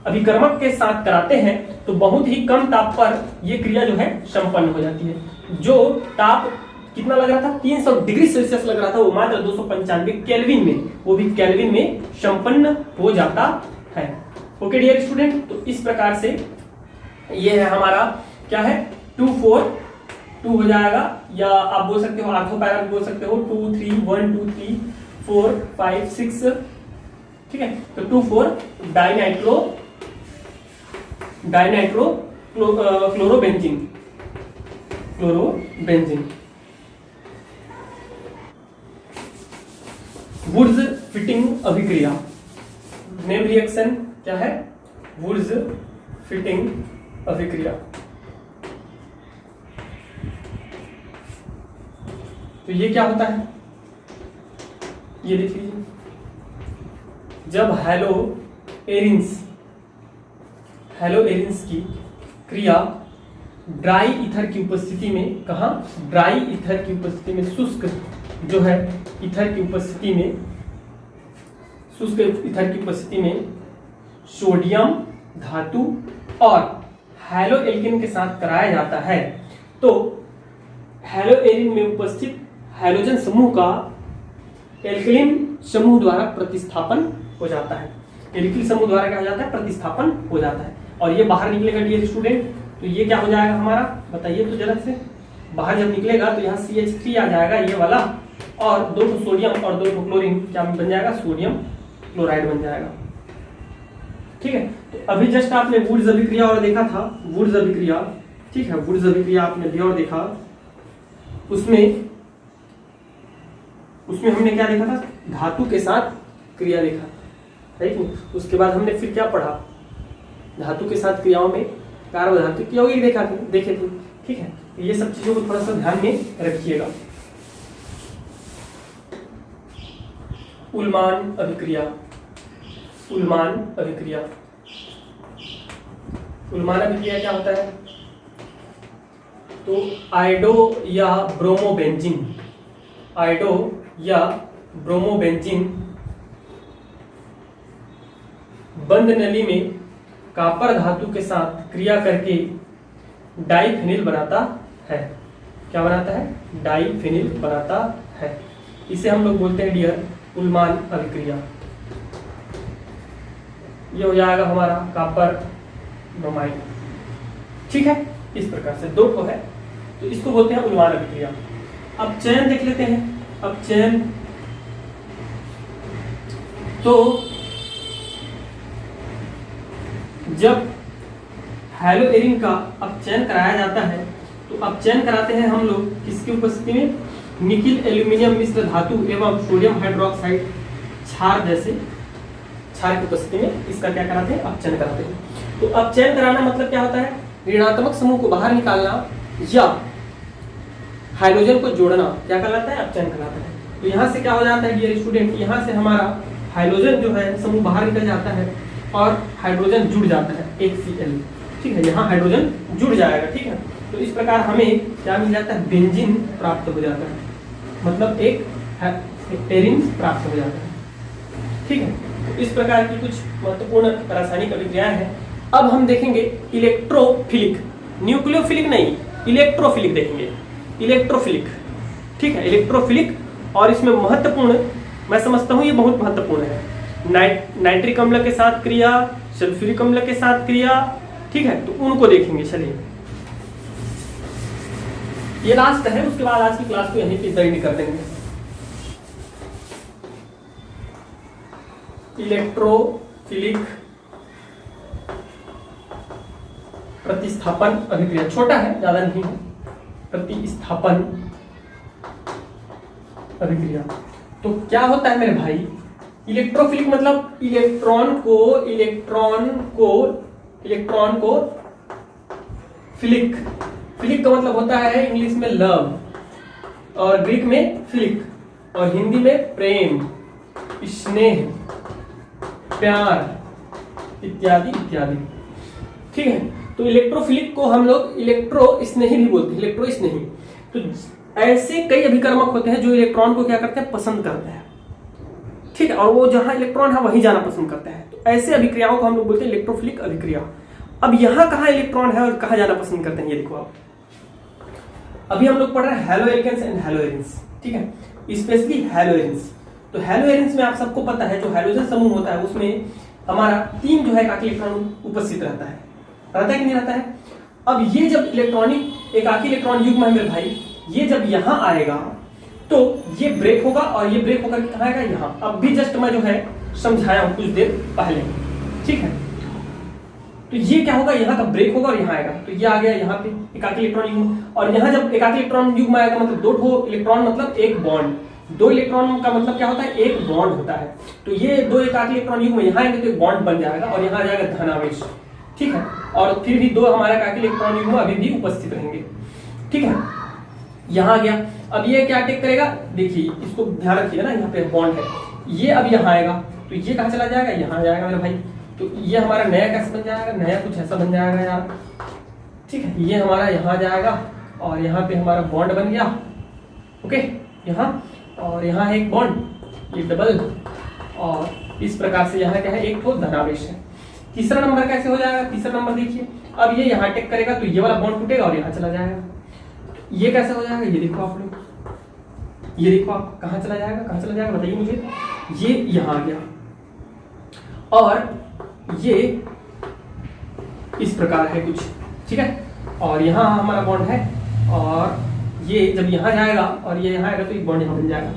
अभिकर्मक के साथ कराते हैं तो बहुत ही कम ताप पर यह क्रिया जो है संपन्न हो जाती है। जो ताप कितना लग रहा था, 300 डिग्री सेल्सियस लग रहा था, वो मात्र 295 केल्विन में, वो भी केल्विन में संपन्न हो जाता है। ओके डियर स्टूडेंट, तो इस प्रकार से ये है हमारा क्या है 2 हो जाएगा, या आप बोल सकते हो आर्थो पैरा बोल सकते हो 2 3 1 2 3 4 5 6, ठीक है। तो 2 4 डाइनाइट्रो क्लोरोबेंजीन वुड्स फिटिंग अभिक्रिया, नेम रिएक्शन क्या है, वुड्स फिटिंग अभिक्रिया। तो ये क्या होता है, ये देख लीजिए, जब हेलो एरिन्स की क्रिया ड्राई ईथर की उपस्थिति में, कहा ड्राई ईथर की उपस्थिति में, शुष्क जो है ईथर की उपस्थिति में, शुष्क ईथर की उपस्थिति में सोडियम धातु और हैलो एल्केन के साथ कराया जाता है, तो हैलो एरिन में उपस्थित हाइड्रोजन समूह का एल्कलीन समूह द्वारा प्रतिस्थापन हो जाता है। एल्किल समूह द्वारा क्या हो जाता है, प्रतिस्थापन हो जाता है, और ये बाहर निकलेगा डियर स्टूडेंट। तो ये क्या हो जाएगा हमारा, बताइए तो जरा से, बाहर जब निकलेगा तो यहाँ CH3 आ जाएगा ये वाला, और 2 सोडियम और 2 क्लोरीन क्या बन जाएगा, सोडियम क्लोराइड बन जाएगा, ठीक है। तो अभी जस्ट आपने वुड्स अभिक्रिया और देखा था, वुड्स अभिक्रिया, ठीक है, वुड्स अभिक्रिया आपने भी और देखा, उसमें हमने क्या देखा था, धातु के साथ क्रिया देखा, है कि नहीं। उसके बाद हमने फिर क्या पढ़ा, धातु के साथ क्रियाओं में कार्बोधातु की यौगिक देखे थे, ठीक है। ये सब चीजों को थोड़ा सा ध्यान में रखिएगा। उल्मान अभिक्रिया, उल्मान अभिक्रिया क्या होता है, तो आयोडो या ब्रोमोबेंजीन बंद नली में कॉपर धातु के साथ क्रिया करके डाइफिनिल बनाता है। क्या बनाता है, डाइफिनिल बनाता है। इसे हम लोग बोलते हैं डियर उल्मान अभिक्रिया। ये हो जाएगा हमारा कॉपर ब्रोमाइड, ठीक है। इस प्रकार से 2 को है, तो इसको बोलते हैं उल्मान अभिक्रिया। अब चयन देख लेते हैं। अब चयन, तो जब हैलो एरिन का अब चयन कराया जाता है, तो अब चयन कराते हैं हम लोग किसकी उपस्थिति में, निकिल एल्यूमिनियम मिश्र धातु एवं सोडियम हाइड्रोक्साइड क्षार जैसे क्षार की उपस्थिति में इसका क्या कराते हैं, अपचयन कराते हैं। तो अपचयन कराना मतलब क्या होता है, ऋणात्मक समूह को बाहर निकालना या हाइड्रोजन को जोड़ना, क्या कहलाता है, अपचयन कहलाता है। तो यहाँ से क्या हो जाता है डियर स्टूडेंट, यहाँ से हमारा हाइड्रोजन जो है समूह बाहर निकल जाता है और हाइड्रोजन जुड़ जाता है HCl, ठीक है। यहाँ हाइड्रोजन जुड़ जाएगा, ठीक है। तो इस प्रकार हमें क्या मिल जाता है, बेंजीन प्राप्त हो जाता है, मतलब एक एरिन प्राप्त हो जाता है, ठीक है। तो इस प्रकार की कुछ महत्वपूर्ण रासायनिक अभिक्रियाएं हैं। अब हम देखेंगे इलेक्ट्रोफिलिक, न्यूक्लियोफिलिक नहीं, इलेक्ट्रोफिलिक देखेंगे, इलेक्ट्रोफिलिक, ठीक है, इलेक्ट्रोफिलिक। और इसमें महत्वपूर्ण, मैं समझता हूं ये बहुत महत्वपूर्ण है, नाइट्रिक अम्ल के साथ क्रिया, सल्फ्यूरिक अम्ल के साथ क्रिया, ठीक है। तो उनको देखेंगे। चलिए ये लास्ट है, उसके बाद आज की क्लास को यहीं पे एंड कर देंगे। इलेक्ट्रोफिलिक प्रतिस्थापन अभिक्रिया, छोटा है, ज्यादा नहीं है, प्रतिस्थापन अभिक्रिया। तो क्या होता है मेरे भाई, इलेक्ट्रोफिलिक मतलब इलेक्ट्रॉन को फिलिक, फिलिक का मतलब होता है इंग्लिश में लव, और ग्रीक में फिलिक, और हिंदी में प्रेम, स्नेह, प्यार इत्यादि इत्यादि, ठीक है। तो इलेक्ट्रोफिलिक को हम लोग इलेक्ट्रो स्नेही भी बोलते हैं, इलेक्ट्रो स्नेही। तो ऐसे कई अभिकर्मक होते हैं जो इलेक्ट्रॉन को क्या करते हैं, पसंद करते हैं, ठीक है, और वो जहां इलेक्ट्रॉन है वहीं जाना पसंद करता है। तो ऐसे अभिक्रियाओं को हम लोग बोलते हैं इलेक्ट्रोफिलिक अभिक्रिया। अब यहाँ कहाँ इलेक्ट्रॉन है और कहाँ जाना पसंद करते हैं, ये देखो आप। अभी हम लोग पढ़ रहे हैं हैलोएल्केन्स एंड हैलोएरिन्स, ठीक है, स्पेशली हैलोएरिन्स। तो हैलोएरिन्स में आप सबको पता है जो हैलोजन समूह होता है उसमें हमारा 3 जो है एकाकी इलेक्ट्रॉन उपस्थित रहता है कि नहीं रहता है। अब ये जब इलेक्ट्रॉनिक एकाकी इलेक्ट्रॉन युग्म है मेरे भाई, ये जब यहाँ आएगा तो ये ब्रेक होगा और ये ब्रेक होकर कहाँ आएगा, यहाँ। अब भी जस्ट मैं जो है समझाया हूं कुछ देर पहले, ठीक है। तो ये क्या होगा, यहाँ का ब्रेक होगा और यहाँ आएगा, तो ये आ गया यहाँ पे एकाकी इलेक्ट्रॉन युग्म। और यहाँ जब एकाकी इलेक्ट्रॉन युग्म आएगा मतलब 2 इलेक्ट्रॉन मतलब एक बॉन्ड, 2 इलेक्ट्रॉन का मतलब क्या होता है, एक बॉन्ड होता है। तो ये 2 एकाकी इलेक्ट्रॉन युग्म यहाँ आएंगे तो एक बॉन्ड बन जाएगा और यहाँ आ जाएगा धनावेश, ठीक है। और फिर भी 2 हमारा एकाकी इलेक्ट्रॉन युग्म अभी भी उपस्थित रहेंगे, ठीक है। यहाँ आ गया। अब ये क्या अटैक करेगा, देखिए इसको ध्यान रखिएगा ना, यहाँ पे बॉन्ड है, ये अब यहाँ आएगा तो ये कहाँ चला जाएगा, यहाँ आ जाएगा मेरे भाई। तो ये हमारा नया कैसे बन जाएगा, नया कुछ ऐसा बन जाएगा यार, ठीक है। ये हमारा यहाँ जाएगा और यहाँ पे हमारा बॉन्ड बन गया, ओके, यहाँ और यहाँ है एक बॉन्ड, ये डबल, और इस प्रकार से यहाँ क्या है, एक तो धनावेश है। तीसरा नंबर कैसे हो जाएगा, तीसरा नंबर देखिए, अब ये यहाँ अटैक करेगा तो ये वाला बॉन्ड टूटेगा और यहाँ चला जाएगा। ये कैसे हो जाएगा, ये देखो आप लोग, ये देखो आप, कहाँ चला जाएगा, कहाँ चला जाएगा बताइए मुझे। ये यहाँ आ गया और ये इस प्रकार है कुछ, ठीक है। और यहाँ हमारा बॉन्ड है और ये जब यहाँ जाएगा और ये यहाँ आएगा तो एक बॉन्ड यहाँ बन जाएगा।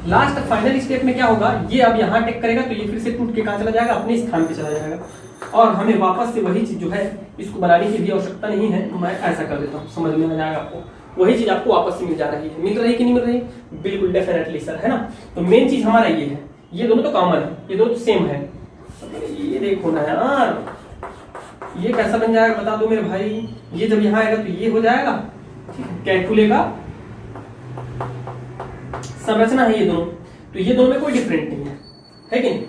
लास्ट फाइनल स्टेप में क्या होगा, ये अब यहाँ अटैक करेगा तो ये फिर से टूट के कहाँ चला जाएगा, अपने स्थान पे चला जाएगा। और हमें वापस से वही चीज जो है, इसको बनाने की भी आवश्यकता नहीं है, मैं ऐसा कर देता हूँ, समझ में आ जाएगा आपको। वही चीज आपको वापस से मिल जा रही है, मिल रही कि नहीं मिल रही, बिल्कुल डेफिनेटली सर, है ना। तो मेन चीज हमारा ये है, ये दोनों तो कॉमन है, ये दोनों तो सेम है। ये देखो ना यार, ये कैसा बन जाएगा बता दो मेरे भाई। ये जब यहाँ आएगा तो ये हो जाएगा, ठीक है, कैलकुले का संरचना है ये दोनों। तो ये दोनों में कोई डिफरेंट नहीं है कि नहीं,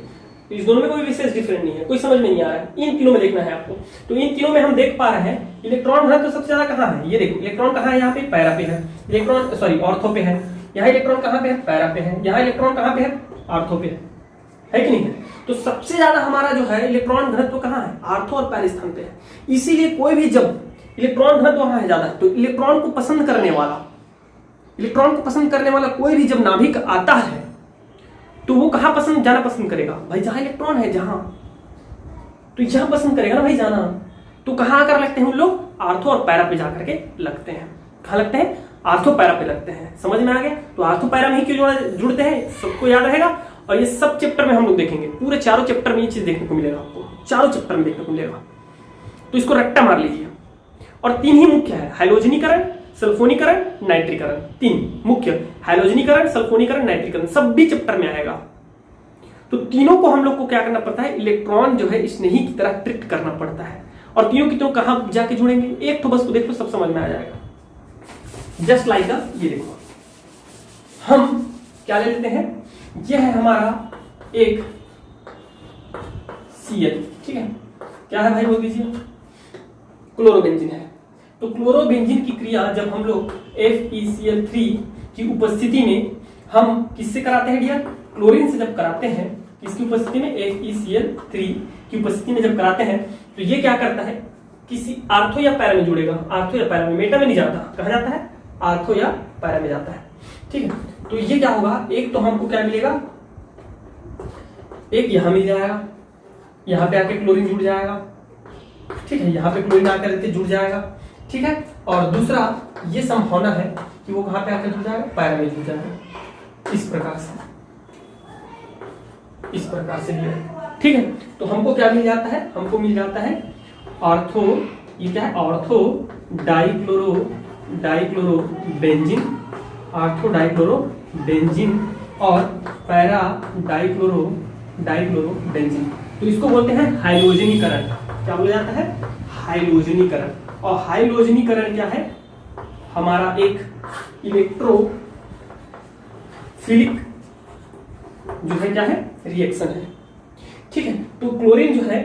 तो इस दोनों में कोई विशेष डिफरेंट नहीं है, कोई समझ में नहीं आ रहा है। इन तीनों में देखना है आपको। तो इन तीनों में हम देख पा रहे हैं इलेक्ट्रॉन घनत्व तो सबसे ज्यादा कहाँ है, ये देखो इलेक्ट्रॉन कहाँ है, यहाँ पे पैरा पे है इलेक्ट्रॉन, सॉरी ऑर्थो पे है। यहाँ इलेक्ट्रॉन कहाँ पे है, पैरा पे है। यहाँ इलेक्ट्रॉन कहाँ पे है, आर्थो पे है कि नहीं है। तो सबसे ज्यादा हमारा जो है इलेक्ट्रॉन घनत्व कहाँ है, आर्थो और पैरा स्थान पे है। इसीलिए कोई भी जब इलेक्ट्रॉन घनत्व वहां है ज्यादा, तो इलेक्ट्रॉन को पसंद करने वाला कोई भी जब नाभिक आता है तो वो कहाँ पसंद जाना पसंद करेगा भाई, जहां इलेक्ट्रॉन है जहां, तो यहां पसंद करेगा ना भाई जाना। तो कहां आकर लगते हैं उन लोग, आर्थो और पैरा पे जाकर के लगते हैं। कहां लगते हैं, आर्थो पैरा पे लगते हैं। समझ में आ गया। तो आर्थो पैरा में ही क्यों जुड़ते हैं, सबको याद रहेगा। और ये सब चैप्टर में हम लोग देखेंगे, पूरे चारों चैप्टर में ये चीज देखने को मिलेगा आपको, चारों चैप्टर में देखने को मिलेगा। तो इसको रट्टा मार लीजिए। और 3 ही मुख्य है, हाइलोजनीकरण, सल्फोनीकरण, नाइट्रीकरण। 3 मुख्य, हाइलोजनीकरण, सल्फोनीकरण, नाइट्रीकरण, सब भी चैप्टर में आएगा। तो तीनों को हम लोग को क्या करना पड़ता है, इलेक्ट्रॉन जो है स्नेही की तरह ट्रीट करना पड़ता है। और तीनों की तीनों कहां जाके जुड़ेंगे, एक तो बस को देख लो, सब समझ में आ जाएगा। जस्ट लाइक ये देखो, हम क्या ले लेते हैं, यह है हमारा एक Cl, ठीक है। क्या है भाई बोल दीजिए, क्लोरोबेंजीन है। तो क्लोरोबेंजीन की क्रिया जब हम लोग FeCl3 की उपस्थिति में हम किससे कराते हैं डियर, क्लोरीन से जब कराते हैं, किसकी उपस्थिति में, FeCl3 की उपस्थिति में जब कराते हैं, तो ये क्या करता है, किसी आर्थो या पैरा में जुड़ेगा। आर्थो या पैरा में, मेटा में नहीं जाता, कहाँ जाता है, आर्थो या पैरा में जाता है, ठीक है। तो ये क्या होगा, एक तो हमको क्या मिलेगा, एक यहां मिल जाएगा, यहां पे आके क्लोरीन जुड़ जाएगा, ठीक है, यहां पे क्लोरीन आकर जुड़ जाएगा, ठीक है। और दूसरा ये संभावना है कि वो कहां पे आकर जुड़ जाएगा, पैरा में जुड़ जाएगा, इस प्रकार से, इस प्रकार से भी, ठीक है। तो हमको क्या मिल जाता है, हमको मिल जाता है ऑर्थो, ये क्या है, ऑर्थो डाइक्लोरोबेंजीन, ऑर्थो डाइक्लोरोबेंजीन और पैरा डाइक्लोरोबेंजीन। तो इसको बोलते हैं हाइलोजनीकरण। क्या बोला जाता है, हाइलोजनीकरण। और हाइलोजनीकरण क्या है, हमारा एक इलेक्ट्रोफिलिक जो है क्या है, रिएक्शन है, ठीक है। तो क्लोरीन जो है,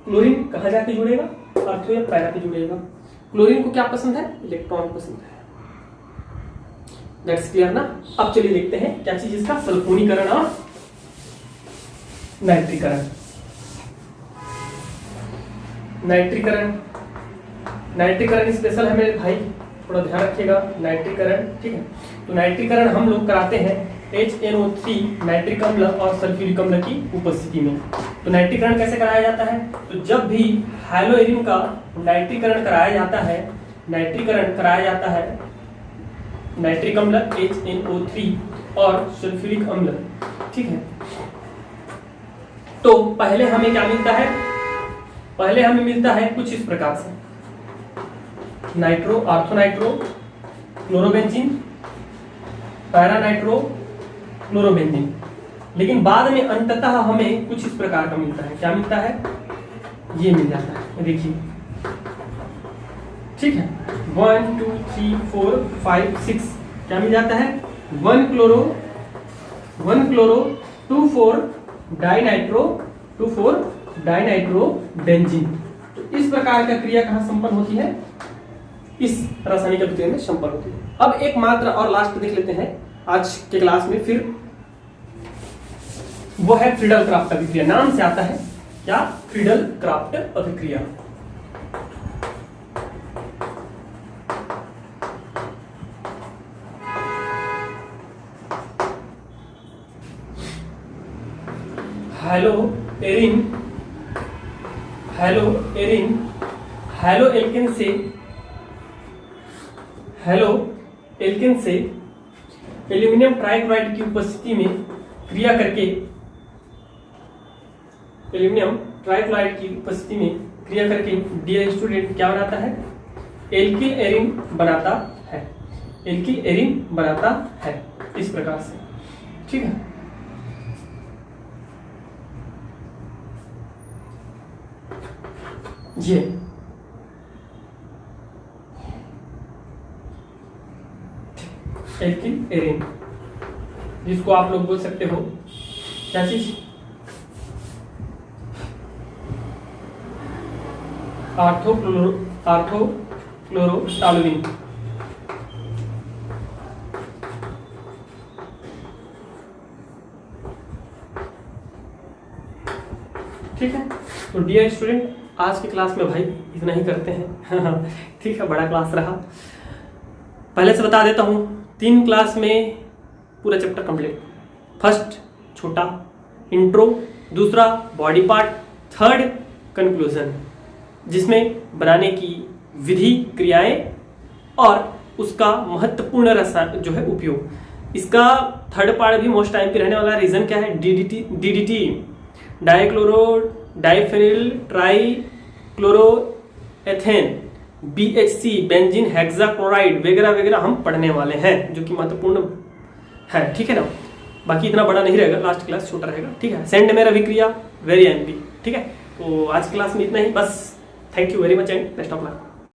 क्लोरीन कहां जाके जुड़ेगा, आर्थो या पैरा पे जुड़ेगा। क्लोरीन को क्या पसंद है, इलेक्ट्रॉन पसंद है। दैट्स क्लियर ना। अब चलिए देखते हैं क्या चीज इसका, सल्फोनीकरण और नाइट्रीकरण। नाइट्रीकरण नाइट्रीकरण स्पेशल है मेरे भाई, थोड़ा ध्यान रखिएगा। नाइट्रीकरण, ठीक है। तो नाइट्रीकरण हम लोग कराते हैं HNO3 नाइट्रिक अम्ल और सल्फ्यूरिक अम्ल की उपस्थिति में। तो नाइट्रीकरण कैसे कराया जाता है? तो जब भी हैलोएरिन का नाइट्रीकरण कराया जाता है, नाइट्रीकरण कराया जाता है नाइट्रिक अम्ल HNO3 और सल्फ्यूरिक अम्ल, ठीक है। तो पहले हमें क्या मिलता है? पहले हमें मिलता है कुछ इस प्रकार से, नाइट्रो, ऑर्थोनाइट्रो, क्लोरोबेंजीन, पैरानाइट्रो, क्लोरोबेंजीन। लेकिन बाद में अंततः हमें कुछ इस प्रकार का मिलता है। क्या मिलता है? ये मिल जाता है, देखिए, ठीक है। 1 2 3 4 5 6 क्या मिल जाता है? 1 क्लोरो 2 4 डाइनाइट्रो 2 4 डाइनाइट्रो बेंजीन। तो इस प्रकार का क्रिया कहाँ संपन्न होती है? इस रासायनिक अभिक्रिया में संपन्न होती है। अब एक मात्र और लास्ट देख लेते हैं आज के क्लास में, फिर वो है फ्रीडल क्राफ्ट अभिक्रिया। नाम से आता है क्या? फ्रीडल क्राफ्ट अभिक्रिया। हेलो एल्केन से एल्यूमिनियम ट्राइक्लोराइड की उपस्थिति में क्रिया करके, एल्यूमिनियम ट्राइक्लोराइड की उपस्थिति में क्रिया करके डियर स्टूडेंट क्या बनाता है? एल्किल एरिन बनाता है। एल्किल एरिन बनाता है इस प्रकार से, ठीक है। ये एल्किल एरिन, जिसको आप लोग बोल सकते हो क्या चीज? आर्थोक्लोरोटालुइन। ठीक है। तो डियर स्टूडेंट, आज की क्लास में भाई इतना ही करते हैं। ठीक है, बड़ा क्लास रहा। पहले से बता देता हूँ, 3 क्लास में पूरा चैप्टर कंप्लीट। फर्स्ट छोटा इंट्रो, दूसरा बॉडी पार्ट, थर्ड कंक्लूजन, जिसमें बनाने की विधि, क्रियाएं और उसका महत्वपूर्ण रसायन जो है उपयोग। इसका थर्ड पार्ट भी मोस्ट टाइम पे रहने वाला। रीजन क्या है? DDT dichloro diphenyl try chloroethane, BHC benzene hexachloride वगैरह वगैरह हम पढ़ने वाले हैं, जो कि महत्वपूर्ण है, ठीक है ना। बाकी इतना बड़ा नहीं रहेगा, लास्ट क्लास छोटा रहेगा, ठीक है। सेंड मेरा अभिक्रिया वेरी MP, ठीक है। तो आज की क्लास में इतना ही बस। Thank you very much and best of luck.